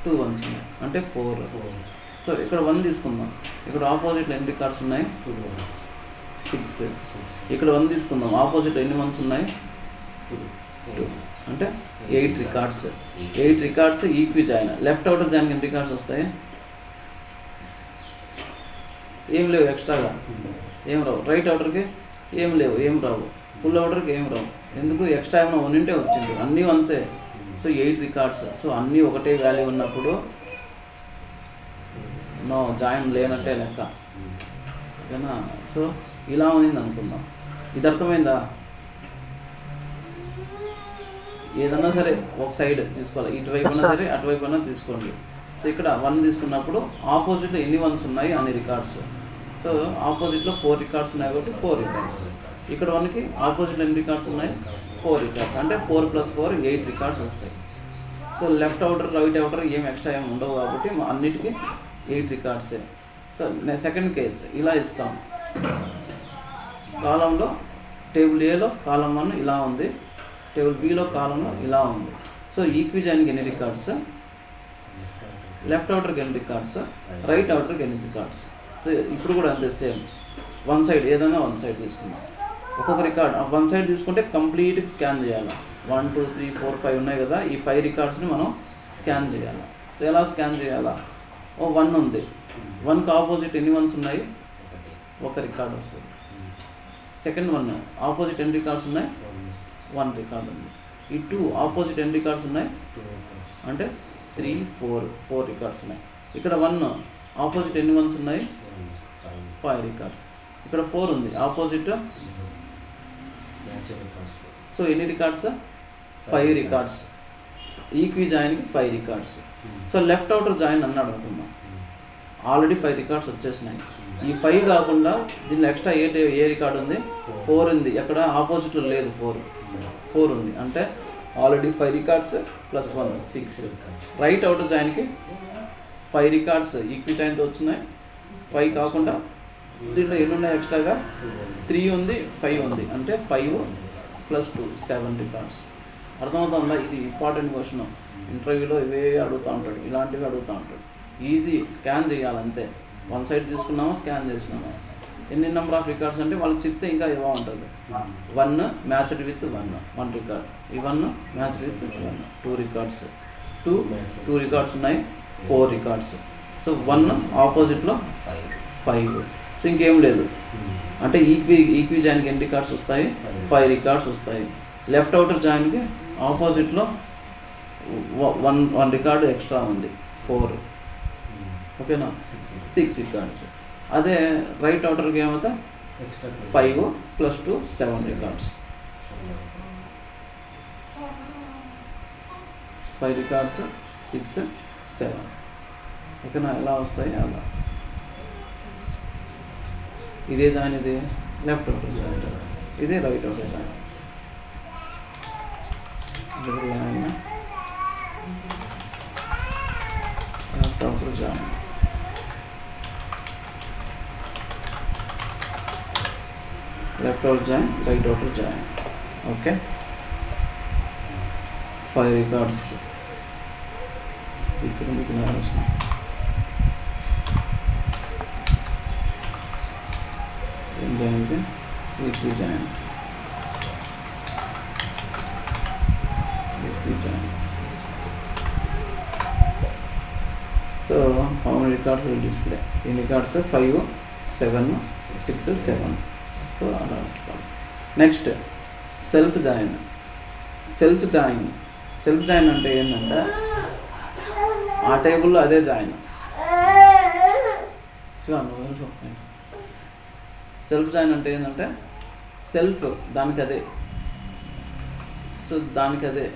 2 1s ఉన్నాయి. అంటే 4. సో ఇక్కడ 1 తీసుకుందాం. ఇక్కడ ఆపోజిట్లో ఎన్ని రికార్డ్స్ ఉన్నాయి? 6. ఇక్కడ 1 తీసుకుందాం. ఆపోజిట్లో ఎన్ని 1s ఉన్నాయి? 2. అంటే 8 records. 8 records equi join. Left outer జాయిన్కి ఎన్ని రికార్డ్స్ వస్తాయి? ఏం లేవు, ఎక్స్ట్రాగా ఏం రావు. రైట్ అవుటర్కి ఏం లేవు, ఏం రావు. ఫుల్ అవుటర్కి ఏం రావు. ఎందుకు? ఎక్స్ట్రా ఏమైనా ఉంటే వచ్చింది. అన్నీ 1సే. So 8 records. సో అన్నీ ఒకటే వాల్యూ ఉన్నప్పుడు నో జాయిన్ లేనట్టే లెక్క. ఓకేనా? సో ఇలా ఉంది అనుకుందాం. ఇది అర్థమైందా? ఏదన్నా సరే ఒక సైడ్ తీసుకోవాలి. ఇటువైపు అయినా సరే అటువైపు అయినా తీసుకోండి. సో ఇక్కడ 1 తీసుకున్నప్పుడు ఆపోజిట్లో ఎన్ని 1s ఉన్నాయి అన్ని రికార్డ్స్. సో ఆపోజిట్లో 4 రికార్డ్స్ ఉన్నాయి కాబట్టి 4 రికార్డ్స్. ఇక్కడ 1కి ఆపోజిట్లో ఎన్ని రికార్డ్స్ ఉన్నాయి? 4 రికార్డ్స్. అంటే 4 + 4 8 రికార్డ్స్ వస్తాయి. So left outer right outer ఏం ఎక్స్ట్రా ఏమి ఉండవు కాబట్టి అన్నిటికీ 8 రికార్డ్సే. సో సెకండ్ కేస్ ఇలా ఇస్తాం. కాలంలో టేబుల్ ఏలో కాలం 1 ఇలా ఉంది. టేబుల్ బిలో కాలంలో ఇలా ఉంది. సో ఈక్వి జాయిన్కి ఎన్ని రికార్డ్స్? లెఫ్ట్ అవుటర్కి ఎన్ని రికార్డ్స్? రైట్ అవుటర్కి ఎన్ని రికార్డ్స్? సో ఇప్పుడు కూడా అంతే సేమ్. 1 సైడ్ ఏదైనా 1 సైడ్ తీసుకున్నాం. ఒక్కొక్క రికార్డ్ 1 సైడ్ తీసుకుంటే కంప్లీట్గా స్కాన్ చేయాలి. 1 2 3 4 5 ఉన్నాయి కదా, ఈ 5 రికార్డ్స్ని మనం స్కాన్ చేయాలి. సో ఎలా స్కాన్ చేయాలా? 1 ఉంది. 1కి ఆపోజిట్ ఎన్ని 1s ఉన్నాయి? 1 రికార్డ్ వస్తుంది. సెకండ్ 1 ఆపోజిట్ ఎన్ని రికార్డ్స్ ఉన్నాయి? 1 రికార్డ్ ఉంది. ఈ 2 ఆపోజిట్ ఎన్ని రికార్డ్స్ ఉన్నాయి? అంటే 3 4 రికార్డ్స్ ఉన్నాయి. ఇక్కడ 1 ఆపోజిట్ ఎన్ని 1s ఉన్నాయి? 5 రికార్డ్స్. ఇక్కడ 4 ఉంది. ఆపోజిట్ సో ఎన్ని రికార్డ్స్? 5 రికార్డ్స్. ఈక్వి జాయిన్కి 5 records. So left outer join అన్నాడు అనుకుందాం. ఆల్రెడీ 5 రికార్డ్స్ వచ్చేసినాయి. ఈ 5 కాకుండా దీనిలో ఎక్స్ట్రా ఏ రికార్డ్ ఉంది? 4 ఉంది. ఎక్కడ? ఆపోజిట్లో లేదు. 4 ఉంది. అంటే ఆల్రెడీ 5 రికార్డ్స్ + 1 6. రైట్ అవుటర్ జాయిన్కి 5 రికార్డ్స్ ఈక్వి జాయిన్తో వచ్చినాయి. 5 కాకుండా దీంట్లో ఎన్ని ఉన్నాయి ఎక్స్ట్రాగా? 3 ఉంది, 5 ఉంది. అంటే 5 + 2 7 రికార్డ్స్. అర్థమవుతుందా? ఇది ఇంపార్టెంట్ క్వశ్చన్. ఇంటర్వ్యూలో ఇవే అడుగుతూ ఉంటాడు, ఇలాంటివి అడుగుతూ ఉంటాడు. ఈజీ, స్కాన్ చేయాలంతే. 1 సైడ్ తీసుకున్నామా, స్కాన్ చేసినామా. ఎన్ని నెంబర్ ఆఫ్ రికార్డ్స్ అంటే వాళ్ళకి చెప్తే ఇంకా ఇవా ఉంటుంది. 1 మ్యాచ్డ్ విత్ 1 రికార్డ్. ఈ 1 మ్యాచ్డ్ విత్ 1 2 రికార్డ్స్. 2 రికార్డ్స్ ఉన్నాయి, 4 రికార్డ్స్. సో 1 ఆపోజిట్లో 5. సో ఇంకేం లేదు. అంటే ఈక్వి జాయిన్కి ఎన్ని రికార్డ్స్ వస్తాయి? 5 రికార్డ్స్ వస్తాయి. లెఫ్ట్ అవుటర్ జాయిన్కి ఆపోజిట్లో 1 రికార్డు ఎక్స్ట్రా ఉంది, 4. ఓకేనా? 6 రికార్డ్స్. అదే రైట్ అవుటర్కి ఏమవుతా? 5 + 2 7 రికార్డ్స్. 5 రికార్డ్స్ 6 7. ఓకేనా? ఎలా వస్తాయి అలా. ఇదే జాయిన్, ఇది లెఫ్ట్ అవుటర్ జాయిన్, ఇదే right outer join. Left outer join, left outer join, right outer join. Okay, 5 records. ఇక్కడ మీకు రాసిన ఏం జాయిన్ అయితే equi join. So how many records will display? In records 5 7 6 7. So అలా. నెక్స్ట్ సెల్ఫ్ జాయిన్ అంటే ఏంటంటే ఆ టేబుల్లో అదే జాయిన్. సెల్ఫ్ జాయిన్ అంటే ఏంటంటే సెల్ఫ్ దానికి అదే. సో దానికి అదే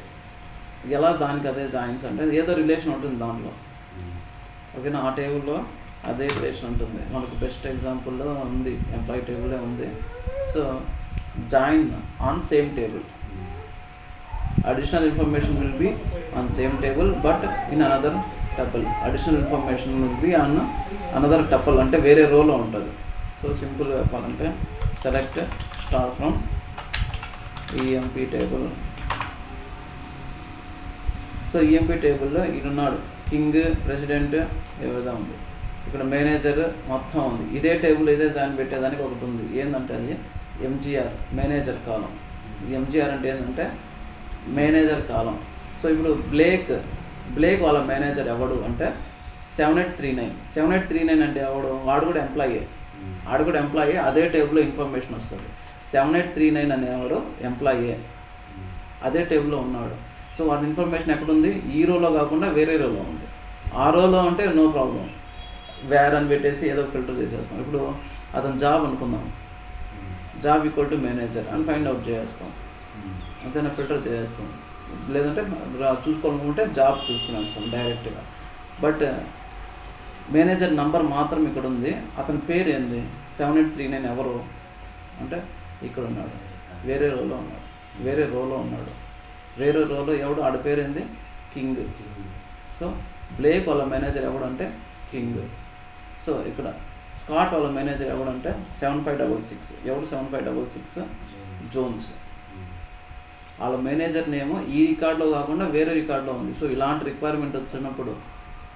ఎలా దానికి అదే జాయిన్స్ అంటే ఏదో రిలేషన్ ఉంటుంది దాంట్లో. ఓకేనా, ఆ టేబుల్లో అదే రిలేషన్ ఉంటుంది. మనకు బెస్ట్ ఎగ్జాంపుల్లో ఉంది, ఎంప్లాయీ టేబులే ఉంది. So join on same table, additional information will be on same table but in another tuple. Additional information will be on another tuple అంటే వేరే రోలో ఉంటుంది. సో సింపుల్గా చెప్పాలంటే select star from EMP table. So EMP టేబుల్లో ఈయనున్నాడు, king, president ఏదో ఉంది. ఇక్కడ మేనేజర్ మొత్తం ఉంది. ఇదే టేబుల్ ఇదే జాయిన్ పెట్టేదానికి ఒకటి ఉంది. ఏంటంటే అది ఎంజీఆర్, మేనేజర్ కాలం. ఎంజీఆర్ అంటే ఏంటంటే మేనేజర్ కాలం. సో ఇప్పుడు బ్లేక్ వాళ్ళ మేనేజర్ ఎవడు అంటే 7839. 7839 అంటే ఎవడు? వాడు కూడా ఎంప్లాయీ. అదే టేబుల్లో ఇన్ఫర్మేషన్ వస్తుంది. 7839 అనేవాడు ఎంప్లాయీ, అదే టేబుల్లో ఉన్నాడు. సో వాడి ఇన్ఫర్మేషన్ ఎక్కడుంది? ఈ రోలో కాకుండా వేరే రోలో ఉంది. ఆ రోలో ఉంటే నో ప్రాబ్లం, వేర్ అని పెట్టేసి ఏదో ఫిల్టర్ చేసేస్తాం. ఇప్పుడు అతను జాబ్ అనుకుందాం, జాబ్ ఈక్వల్ టు మేనేజర్ అని ఫైండ్ అవుట్ చేస్తాం. అంతేనా, ఫిల్టర్ చేసేస్తాం. లేదంటే చూసుకోవాలనుకుంటే జాబ్ చూసుకునేస్తాం డైరెక్ట్గా. బట్ మేనేజర్ నంబర్ మాత్రం ఇక్కడ ఉంది. అతని పేరు ఏంది? 7839 ఎవరు అంటే ఇక్కడ ఉన్నాడు, వేరే రోలో ఉన్నాడు. వేరే రోలో ఎవడు? ఆడ పేరు ఏంది? కింగ్. సో బ్లేక్ వాళ్ళ మేనేజర్ ఎవడు అంటే కింగ్. సో ఇక్కడ స్కాట్ వాళ్ళ మేనేజర్ ఎవడంటే 7566. ఎవడు 7566? జోన్స్. వాళ్ళ మేనేజర్ నేమో ఈ రికార్డులో కాకుండా వేరే రికార్డులో ఉంది. సో ఇలాంటి రిక్వైర్మెంట్ వచ్చినప్పుడు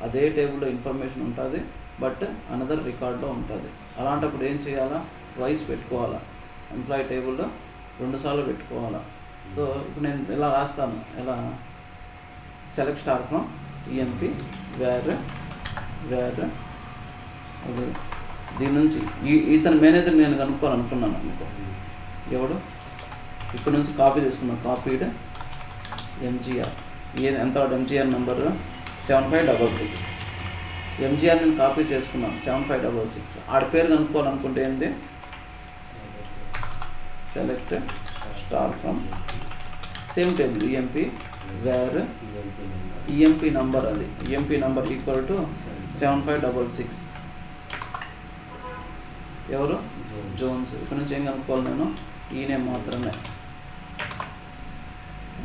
అదే టేబుల్లో ఇన్ఫర్మేషన్ ఉంటుంది, బట్ అనదర్ రికార్డులో ఉంటుంది. అలాంటప్పుడు ఏం చేయాలా? ట్వైస్ పెట్టుకోవాలా. ఎంప్లాయీ టేబుల్లో 2 సార్లు పెట్టుకోవాలా. సో ఇప్పుడు నేను ఇలా రాస్తాను, ఎలా select star from EMP where దీని నుంచి ఇతని మేనేజర్ నేను కనుక్కోవాలనుకున్నాను అనుకో. ఎవడు? ఇక్కడ నుంచి కాపీ చేసుకున్నాను, కాపీడ్ ఎంజీఆర్. ఎంత ఎంజీఆర్ నెంబరు? 7566. ఎంజీఆర్ నేను కాపీ చేసుకున్నాను 7566. ఆడ పేరు కనుక్కోవాలనుకుంటే ఏంటి? Select star from same table EMP where EMP number, అది ఈఎంపీ నంబర్ ఈక్వల్ టు 7566. ఎవరు? జోన్స్. ఇక్కడ నుంచి ఏం కనుక్కోవాలి నేను? ఈ నేమ్ మాత్రమే,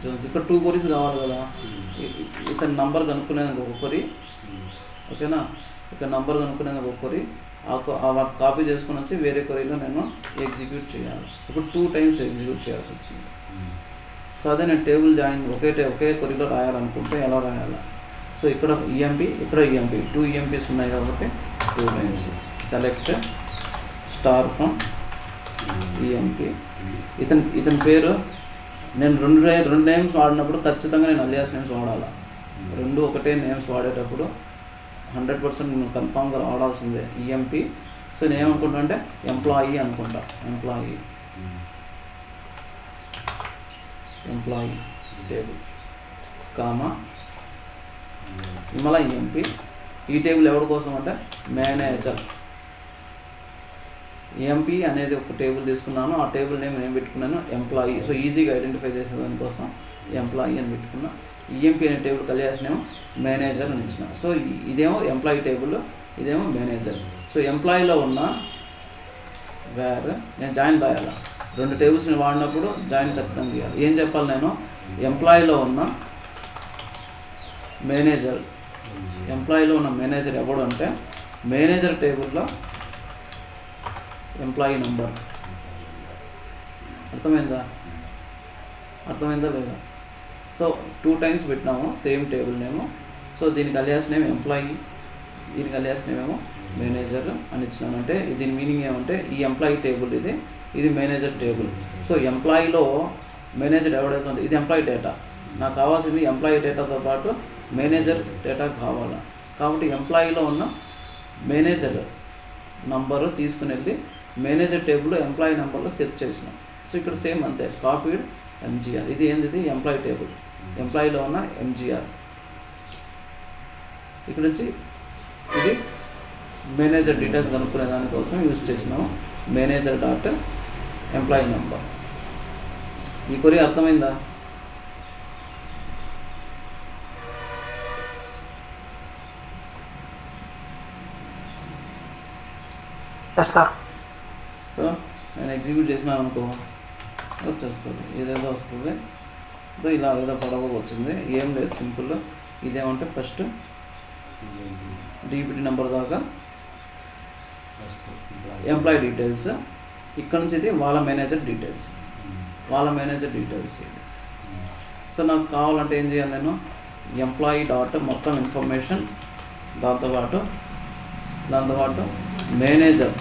జోన్స్. ఇక్కడ 2 queries కావాలి కదా. ఇతని నంబర్ కనుక్కునేందుకు ఒక query, ఓకేనా. ఇక్కడ నంబర్ కనుక్కునేందుకు ఒక query, కాపీ చేసుకుని వచ్చి వేరే queryలో నేను ఎగ్జిక్యూట్ చేయాలి. ఇప్పుడు 2 times ఎగ్జిక్యూట్ చేయాల్సి వచ్చింది. సో అదే నేను టేబుల్ జాయిన్ ఒకే queryలో రాయాలనుకుంటే ఎలా రాయాలి? సో ఇక్కడ ఈఎంపీ, ఇక్కడ ఈఎంపీ, 2 EMPs ఉన్నాయి కాబట్టి 2 times select star from EMP. ఇతని పేరు నేను రెండు నేమ్స్ వాడినప్పుడు ఖచ్చితంగా నేను అలియాస్ నేమ్స్ వాడాలి. 2 ఒకటే నేమ్స్ వాడేటప్పుడు 100% నేను కన్ఫామ్గా వాడాల్సిందే ఈఎంపీ. సో నేను ఏమనుకుంటా అంటే ఎంప్లాయీ అనుకుంటా. ఎంప్లాయీ టేబుల్ కామా మళ్ళీ ఈఎంపీ. ఈ టేబుల్ ఎవరి కోసం అంటే మేనేజర్. ఈఎంపీ అనేది ఒక టేబుల్ తీసుకున్నాను, ఆ టేబుల్ నేమ్ నేను పెట్టుకున్నాను ఎంప్లాయీ. సో ఈజీగా ఐడెంటిఫై చేసే దానికోసం ఎంప్లాయీ అని పెట్టుకున్నా. ఈఎంపీ అనే టేబుల్ కలియాసినేమో మేనేజర్ అని ఇచ్చిన. సో ఇదేమో ఎంప్లాయీ టేబుల్, ఇదేమో మేనేజర్. సో ఎంప్లాయీలో ఉన్న వేర్ నేను జాయిన్ రాయాలి. 2 టేబుల్స్ని వాడినప్పుడు జాయిన్ ఖచ్చితంగా చేయాలి. ఏం చెప్పాలి నేను? ఎంప్లాయీలో ఉన్న మేనేజర్. ఎంప్లాయీలో ఉన్న మేనేజర్ ఎవడు అంటే మేనేజర్ టేబుల్లో ఎంప్లాయీ నంబర్. అర్థమైందా లేదా? సో 2 times పెట్టినాము సేమ్ టేబుల్ నేము. సో దీనికి అలియాస్ నేమ్ ఎంప్లాయీ, దీనికి అలియాస్ నేమ్ ఏమో మేనేజర్ అని ఇచ్చినాను. అంటే దీని మీనింగ్ ఏమంటే ఈ ఎంప్లాయీ టేబుల్ ఇది మేనేజర్ టేబుల్. సో ఎంప్లాయీలో మేనేజర్ ఎవడైతే ఇది ఎంప్లాయీ డేటా. నాకు కావాల్సింది ఎంప్లాయీ డేటాతో పాటు మేనేజర్ డేటా కావాలా. కాబట్టి ఎంప్లాయీలో ఉన్న మేనేజర్ నంబరు తీసుకుని వెళ్ళి మేనేజర్ టేబుల్లో ఎంప్లాయీ నెంబర్లో సెట్ చేసినాం. సో ఇక్కడ సేమ్ అంతే, కాపీడ్ ఎంజీఆర్. ఇది ఎంప్లాయీ టేబుల్, ఎంప్లాయీలో ఉన్న ఎంజీఆర్. ఇక్కడ నుంచి ఇది మేనేజర్ డీటెయిల్స్ కనుక్కునే దానికోసం యూజ్ చేసినాము. Manager dot employee number. ఈ కొరి అర్థమైందా? Yes sir. సో నేను ఎగ్జిక్యూట్ చేసినాను అనుకో, వచ్చేస్తుంది, ఏదేదో వస్తుంది. సో ఇలా ఏదో పడవ వచ్చింది, ఏం లేదు, సింపుల్. ఇదేమంటే ఫస్ట్ డీబీటీ నెంబర్ దాకా ఎంప్లాయీ డీటెయిల్స్, ఇక్కడ నుంచి ఇది వాళ్ళ మేనేజర్ డీటెయిల్స్, ఇది. సో నాకు కావాలంటే ఏం చేయాలి, నేను ఎంప్లాయీ డాట్ మొత్తం ఇన్ఫర్మేషన్, దాంతోపాటు మేనేజర్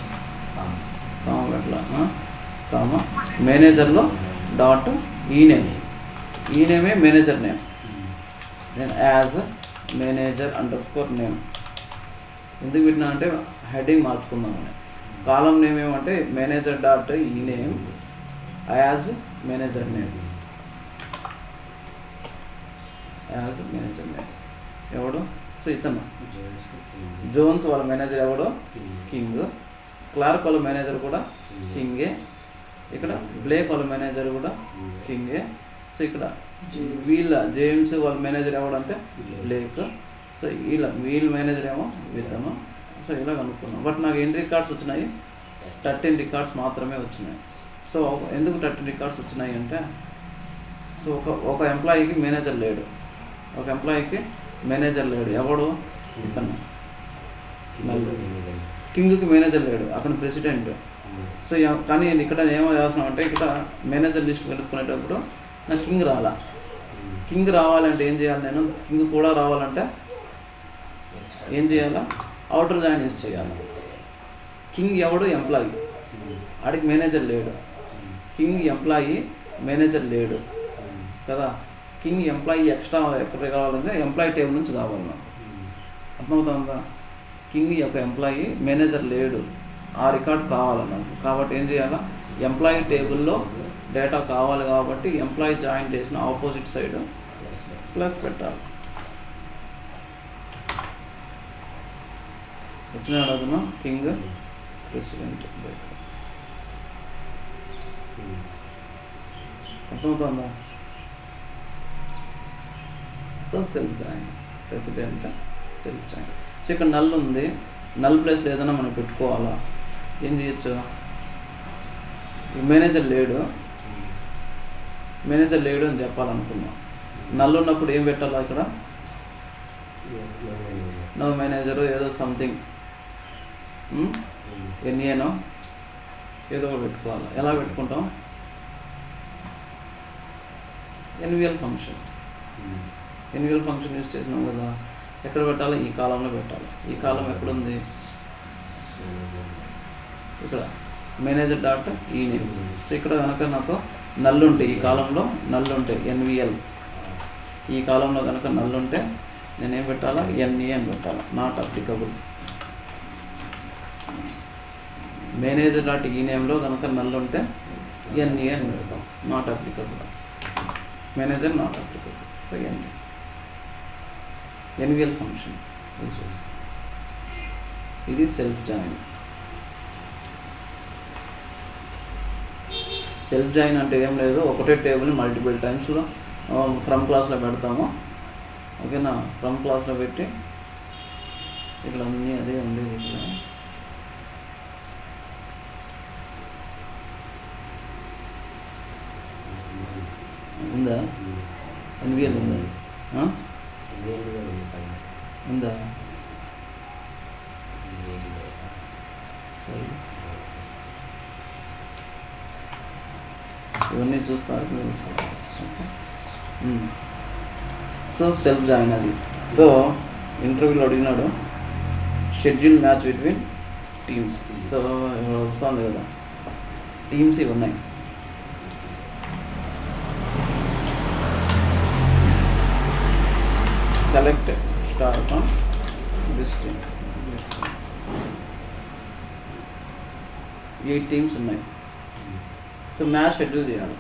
మేనేజర్లో డాట్ ఈనేమే మేనేజర్ నేమ్, నేను యాజ్ మేనేజర్ _నేమ్. ఎందుకు పెట్టినా అంటే హెడ్డింగ్ మార్చుకుందామని. కాలం నేమ్ ఏమంటే manager dot ename as manager name, ఎవడు? సో ఇతను జోన్స్ వాళ్ళ మేనేజర్ ఎవడో కింగ్, క్లార్క్ వాళ్ళ మేనేజర్ కూడా కింగే, ఇక్కడ బ్లేక్ వాళ్ళ మేనేజర్ కూడా కింగే. సో ఇక్కడ జేమ్స్ వాళ్ళ మేనేజర్ ఎవడంటే బ్లేక్. సో వీళ్ళ మేనేజర్ ఏమో ఇతను. సో ఇలా కనుక్కున్నాం. బట్ నాకు ఎన్ని రికార్డ్స్ వచ్చినాయి? 13 రికార్డ్స్ మాత్రమే వచ్చినాయి. సో ఎందుకు 13 రికార్డ్స్ వచ్చినాయి అంటే, సో ఒక ఎంప్లాయీకి మేనేజర్ లేడు, ఎవడు? ఇతను. మళ్ళీ కింగ్కి మేనేజర్ లేడు, అతను ప్రెసిడెంట్. సో కానీ ఇక్కడ ఏమో చేస్తున్నామంటే, ఇక్కడ మేనేజర్ లిస్ట్ కనుక్కునేటప్పుడు నాకు కింగ్ రావాలంటే ఏం చేయాలి, నేను కింగ్ కూడా రావాలంటే ఏం చేయాలా? అవుటర్ జాయిన్ యూజ్ చేయాలి. కింగ్ ఎవడు? ఎంప్లాయీ, ఆడికి మేనేజర్ లేడు. కింగ్ ఎంప్లాయీ, మేనేజర్ లేడు కదా. కింగ్ ఎంప్లాయీ ఎక్స్ట్రా ఎక్కడ కావాలంటే ఎంప్లాయీ టేబుల్ నుంచి కావాలి నాకు. అర్థమవుతుందా? కింగ్ యొక్క ఎంప్లాయీ, మేనేజర్ లేడు, ఆ రికార్డ్ కావాలి నాకు. కాబట్టి ఏం చేయాలా? ఎంప్లాయీ టేబుల్లో డేటా కావాలి కాబట్టి ఎంప్లాయీ జాయిన్ చేసిన ఆపోజిట్ సైడ్ ప్లస్ పెట్టాలి. వచ్చిన అడుగుతున్నాం కింగ్ ప్రెసిడెంట్. అర్థమవుతుందా? Self join, president self join. So ఇక్కడ నల్ ఉంది, నల్ ప్లేస్లో ఏదైనా మనం పెట్టుకోవాలా? ఏం చేయొచ్చు? మేనేజర్ లేడు అని చెప్పాలనుకున్నాం. నల్ ఉన్నప్పుడు ఏం పెట్టాలా? ఇక్కడ నో మేనేజరు ఏదో సంథింగ్ ఎన్ఏనో ఏదో ఒకటి పెట్టుకోవాలి. ఎలా పెట్టుకుంటాం? ఎన్విఎల్ ఫంక్షన్ యూజ్ చేసినాం కదా. ఎక్కడ పెట్టాలి? ఈ కాలంలో పెట్టాలి. ఈ కాలం ఎక్కడుంది? ఇక్కడ manager dot E name. So ఇక్కడ కనుక నాకు నల్ ఉంటే, ఈ కాలంలో నల్ ఉంటే ఎన్విఎల్, ఈ కాలంలో కనుక నల్ ఉంటే నేనేం పెట్టాలా? ఎన్ఏ అని పెట్టాలా. Not applicable. మేనేజర్ డాట్ ఈ నేమ్లో కనుక నల్ ఉంటే ఎన్ఏ అని పెడతాం. Not applicable, manager not applicable. So NVL function. ఇది సెల్ఫ్ జాయిన్. సెల్ఫ్ జాయిన్ అంటే ఏం లేదు, ఒకటే టేబుల్ని మల్టిపుల్ టైమ్స్లో ఫ్రమ్ క్లాస్లో పెడతాము. ఓకేనా? ఫ్రమ్ క్లాస్లో పెట్టి ఇట్లా అన్నీ అదే ఉండేది. ఇట్లా ఉందా? ఎన్విఎల్ ఉందా? ఉందా? సరే, ఇవన్నీ చూస్తారు. సో సెల్ఫ్ జాయిన్ అది. సో ఇంటర్వ్యూలో అడిగినాడు schedule match between teams. So వస్తుంది కదా, టీమ్స్ ఇవి ఉన్నాయి. Select star from this team. 8 teams ఉన్నాయి. సో మ్యాచ్ షెడ్యూల్ చేయాలి.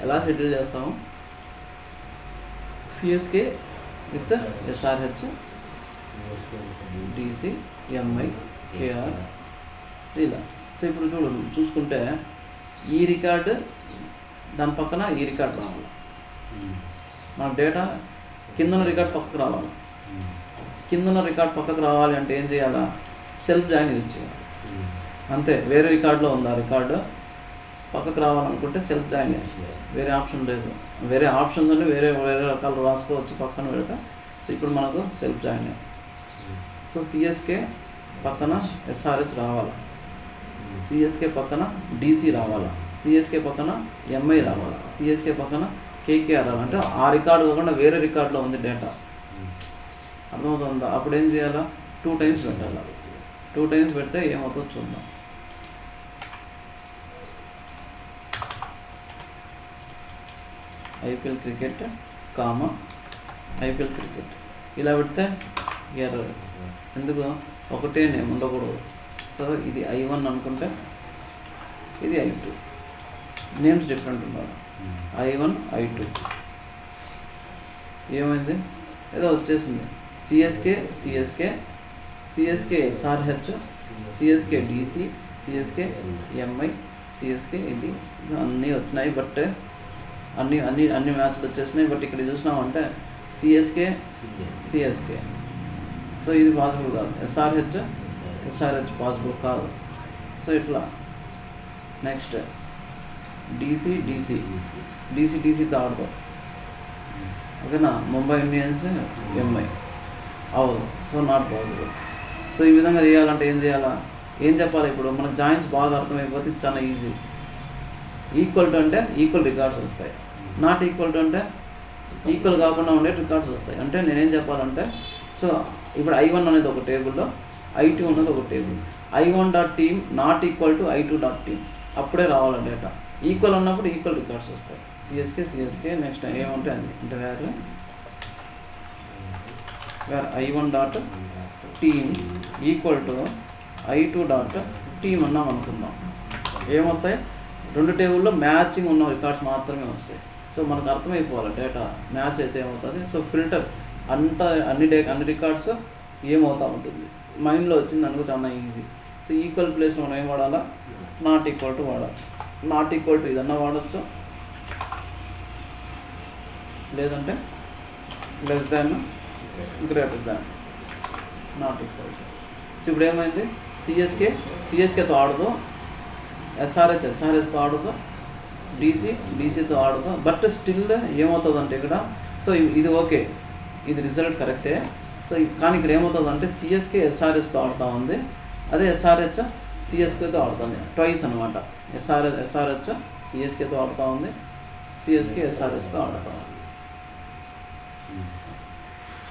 ఎలా షెడ్యూల్ చేస్తాము? CSK with SRH DC MI KR ఇలా. సో ఇప్పుడు చూసుకుంటే ఈ రికార్డు దాని పక్కన ఈ రికార్డు రావాలి. మన డేటా కిందన రికార్డ్ పక్కకు రావాలి. కిందన రికార్డ్ పక్కకు రావాలి అంటే ఏం చేయాలా? సెల్ఫ్ జాయిన్ యూజ్ చేయాలి అంతే. వేరే రికార్డులో ఉంది ఆ రికార్డు, పక్కకు రావాలనుకుంటే సెల్ఫ్ జాయిన్ చేయాలి. వేరే ఆప్షన్ లేదు. వేరే ఆప్షన్స్ అంటే వేరే వేరే రకాలు రాసుకోవచ్చు పక్కన పెడతా. సో ఇప్పుడు మనకు సెల్ఫ్ జాయిన్. సో సిఎస్కే పక్కన ఎస్ఆర్హెచ్ రావాలి, సిఎస్కే పక్కన డిసి రావాలి, సిఎస్కే పక్కన ఎంఐ రావాలి, సిఎస్కే పక్కన కేకేఆర్ రావాలి. అంటే ఆ రికార్డు కాకుండా వేరే రికార్డులో ఉంది డేటా. అర్థమవుతుందా? అప్పుడు ఏం చేయాలా? 2 times పెట్టాలి. 2 times పెడితే ఏమవుతుందో చూద్దాం. IPL cricket comma IPL cricket ఇలా పెడితే ఎర్రర్. ఎందుకు? ఒకటే నేమ్ ఉండకూడదు. సో ఇది I1 అనుకుంటే ఇది I2, నేమ్స్ డిఫరెంట్ ఉండాలి. I1 I2 ఏమైంది? ఏదో వచ్చేసింది. CSK CSK CSK SRH CSK DC CSK MI CSK ఇది అన్నీ వచ్చినాయి. బట్ అన్ని మ్యాచ్లు వచ్చేసినాయి. బట్ ఇక్కడ చూసినామంటే సిఎస్కే సిఎస్కే. సో ఇది పాసిబుల్ కాదు. ఎస్ఆర్హెచ్ పాసిబుల్ కాదు. సో ఇట్లా నెక్స్ట్ డిసితో ఆడతాం. ఓకేనా? ముంబై ఇండియన్స్ ఎంఐ అవ్వదు. So not possible. సో ఈ విధంగా చేయాలంటే ఏం చేయాలా? ఏం చెప్పాలి? ఇప్పుడు మనకు జాయింట్స్ బాగా అర్థమైపోతే చాలా ఈజీ. ఈక్వల్ టు అంటే ఈక్వల్ రికార్డ్స్ వస్తాయి, నాట్ ఈక్వల్ టు అంటే ఈక్వల్ కాకుండా ఉండే రికార్డ్స్ వస్తాయి. అంటే నేనేం చెప్పాలంటే, సో ఇప్పుడు I1 అనేది ఒక టేబుల్లో, I2 అనేది ఒక table. I1.team not equal to I2.team అప్పుడే రావాలి డేటా. ఈక్వల్ ఉన్నప్పుడు ఈక్వల్ రికార్డ్స్ వస్తాయి. సిఎస్కే నెక్స్ట్ ఏముంటే అది అంటే వేరే I1.team ఈక్వల్ టు I2.team అన్నాం అనుకుందాం. ఏమొస్తాయి? 2 టేబుల్లో మ్యాచింగ్ ఉన్న రికార్డ్స్ మాత్రమే వస్తాయి. సో మనకు అర్థమైపోవాలి డేటా మ్యాచ్ అయితే ఏమవుతుంది. సో ఫిల్టర్ అన్ని రికార్డ్స్ ఏమవుతూ ఉంటుంది. మైండ్లో వచ్చింది అనుకో చాలా ఈజీ. సో ఈక్వల్ ప్లేస్లో మనం ఏం వాడాలా? నాట్ ఈక్వల్ టు వాడాలి. నాట్ ఈక్వల్ టు ఇదన్నా వాడచ్చు, లేదంటే less than greater than not equal to. So ఇప్పుడు ఏమైంది? సిఎస్కేతో ఆడదు, ఎస్ఆర్హెచ్తో ఆడదు, డీసీతో ఆడదు. బట్ స్టిల్ ఏమవుతుందంటే ఇక్కడ, సో ఇది ఓకే, ఇది రిజల్ట్ కరెక్టే. సో కానీ ఇక్కడ ఏమవుతుందంటే సిఎస్కే ఎస్ఆర్హెచ్తో ఆడుతూ ఉంది, అదే ఎస్ఆర్హెచ్ సిఎస్కేతో ఆడుతుంది. ట్వైస్ అనమాట. ఎస్ఆర్హెచ్ సిఎస్కేతో ఆడుతూ ఉంది, సిఎస్కే ఎస్ఆర్హెచ్తో ఆడుతూ ఉంది.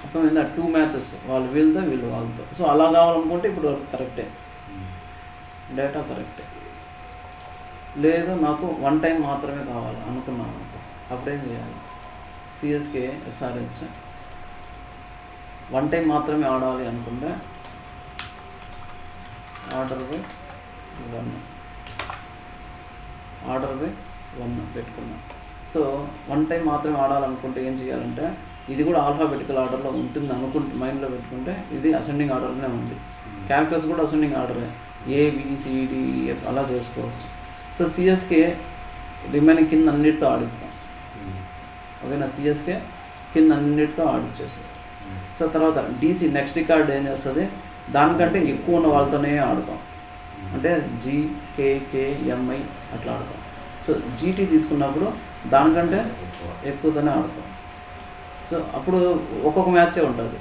అర్థమైందా? 2 matches, వాళ్ళు వీళ్ళతో వీళ్ళు వాళ్ళతో. సో అలా కావాలనుకుంటే ఇప్పుడు కరెక్టే, డేటా కరెక్టే. లేదు నాకు 1 time మాత్రమే కావాలి అనుకున్నాను అనుకో, అప్పుడేం చేయాలి? సిఎస్కే ఎస్ఆర్హెచ్ 1 time మాత్రమే ఆడాలి అనుకుంటే ఆర్డర్ బై 1 పెట్టుకున్నాం. సో 1 time మాత్రమే ఆడాలనుకుంటే ఏం చేయాలంటే, ఇది కూడా ఆల్ఫాబెటికల్ ఆర్డర్లో ఉంటుంది అనుకుంటే మైండ్లో పెట్టుకుంటే, ఇది అసెండింగ్ ఆర్డర్లోనే ఉంది. క్యారెక్టర్స్ కూడా అసెండింగ్ ఆర్డరే, ABCDEF అలా చేసుకోవచ్చు. సో సిఎస్కే రిమైనింగ్ కింద అన్నిటితో ఆడిస్తాం. ఓకేనా? సిఎస్కే కింద అన్నిటితో ఆడిచ్చేస్తుంది. సో తర్వాత DC నెక్స్ట్ రికార్డ్ ఏం చేస్తుంది? దానికంటే ఎక్కువ ఉన్న వాళ్ళతోనే ఆడతాం. అంటే GKKMI అట్లా ఆడతాం. సో GT తీసుకున్నప్పుడు దానికంటే ఎక్కువతోనే ఆడతాం. సో అప్పుడు ఒక్కొక్క మ్యాచే ఉంటుంది.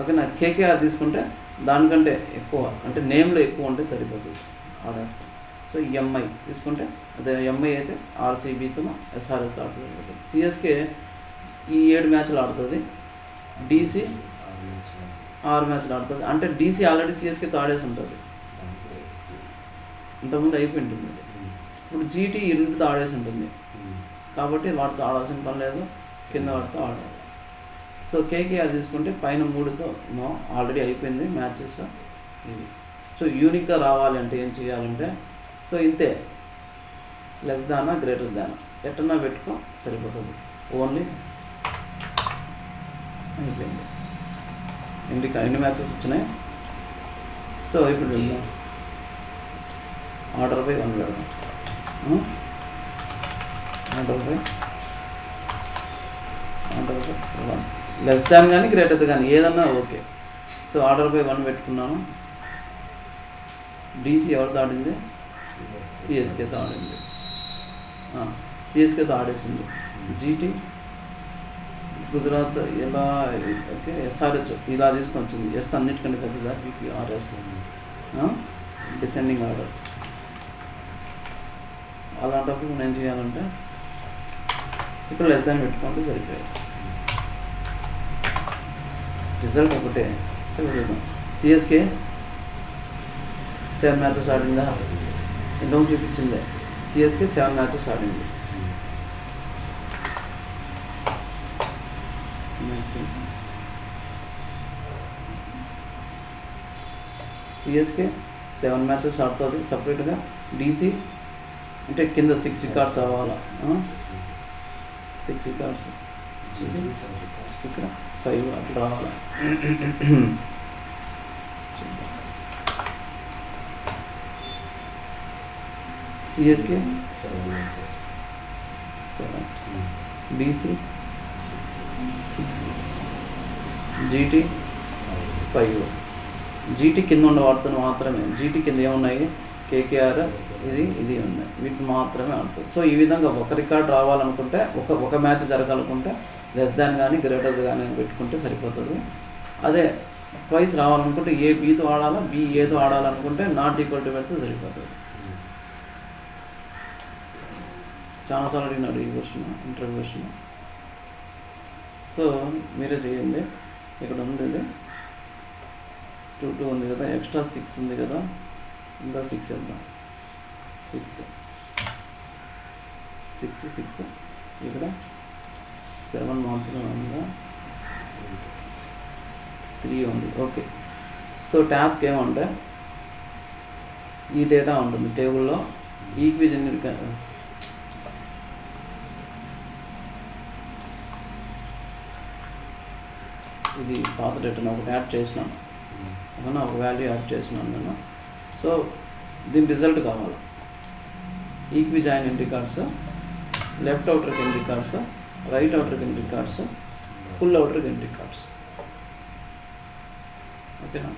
ఓకేనా? KKR తీసుకుంటే దానికంటే ఎక్కువ, అంటే నేమ్లో ఎక్కువ ఉంటే సరిపోతుంది, ఆడేస్తాం. సో MI తీసుకుంటే అదే MI అయితే RCBతో SRHతో ఆడుతుంది. CSK ఈ 7 matches ఆడుతుంది, DC 6 matches ఆడుతుంది. అంటే DC ఆల్రెడీ CSKతో ఆడేసి ఉంటుంది, ఇంతకుముందు అయిపోయి ఉంటుంది. ఇప్పుడు GT ఈ 2తో ఆడేసి ఉంటుంది కాబట్టి వాటితో ఆడాల్సిన పని లేదు, కింద వాటితో ఆడాలి. సో KKR తీసుకుంటే పైన 3తో ఆల్రెడీ అయిపోయింది మ్యాచెస్ ఇది. సో యూనిక్గా రావాలి అంటే ఏం చేయాలంటే, సో ఇంతే, లెస్ దానా గ్రేటర్ దానా ఎట్టన్నా పెట్టుకో సరిపోతుంది. ఓన్లీ అయిపోయింది. ఎన్ని మ్యాచెస్ వచ్చినాయి? సో ఇప్పుడు వెళ్దాం ఆర్డర్ బై 1 వెళ్దాం. ఆర్డర్ బై 1 లెస్ దాన్ కానీ గ్రేటర్ కానీ ఏదన్నా ఓకే. సో ఆర్డర్ బై 1 పెట్టుకున్నాను. డీసీ ఎవరితో ఆడింది? సిఎస్కేతో ఆడింది. సిఎస్కేతో ఆడేసింది. జీటీ గుజరాత్ ఎలా ఓకే ఎస్ఆర్హెచ్ ఇలా తీసుకొని వచ్చింది. ఎస్ అన్నిటికంటే పెద్దదా పిపిఆర్ఎస్ డిసెండింగ్ ఆర్డర్. అలాంటప్పుడు నేను ఏం చేయాలంటే ఇక్కడ లెస్ దాన్ పెట్టుకుంటే సరిపోయాయి. రిజల్ట్ ఒకటే. సరే చూద్దాం. సిఎస్కే 7 మ్యాచెస్ ఆడిందా? ఇంతకు చూపించిందే. సిఎస్కే 7 మ్యాచెస్ ఆడింది. సిఎస్కే 7 మ్యాచెస్ ఆడుతుంది సపరేట్గా. డీసీ అంటే కింద 6 రికార్డ్స్ రావాలా? 6 రికార్డ్స్ ఇక్కడ 5 అట్లా రావాలా? CSK 7, DC 6, GT 5. జీటీ కింద ఉన్న వాటితో మాత్రమే. జీటీ కింద ఏమున్నాయి? కేకేఆర్ ఇది ఉన్నాయి. వీటిని మాత్రమే ఆడుతుంది. సో ఈ విధంగా ఒక రికార్డ్ రావాలనుకుంటే ఒక మ్యాచ్ జరగాలనుకుంటే లెస్ దాన్ కానీ గ్రేటర్ కానీ పెట్టుకుంటే సరిపోతుంది. అదే ట్వైస్ రావాలనుకుంటే ఏ బీతో ఆడాలా, బి ఏతో ఆడాలనుకుంటే నాట్ ఈక్వల్ టు పెడితే సరిపోతుంది. చాలాసార్లు అడిగినాడు ఈ క్వశ్చన్, ఇంటర్వ్యూ క్వశ్చన్. సో మీరే చేయండి. ఇక్కడ ఉంది 2 ఉంది కదా, ఎక్స్ట్రా 6 ఉంది కదా, ఇంకా 6 వెళ్దాం. 6 ఇక్కడ 7 మాత్రమే ఉందా? 3 ఉంది. ఓకే. సో టాస్క్ ఏమంటే ఈ డేటా ఉంటుంది టేబుల్లో. ఈక్విజన్ ఇది పాత డేటాను ఒకటి యాడ్ చేసినాను. అవునా, ఒక వాల్యూ యాడ్ చేసినాను నేను. సో దీని రిజల్ట్ కావాలి. Equi join entry cards, left అవుటర్కి ఎంట్రీ కార్డ్స్, రైట్ అవుటర్కి ఎంట్రీ కార్డ్స్, ఫుల్ అవుటర్కి ఎంట్రీ కార్డ్స్. ఓకేనా?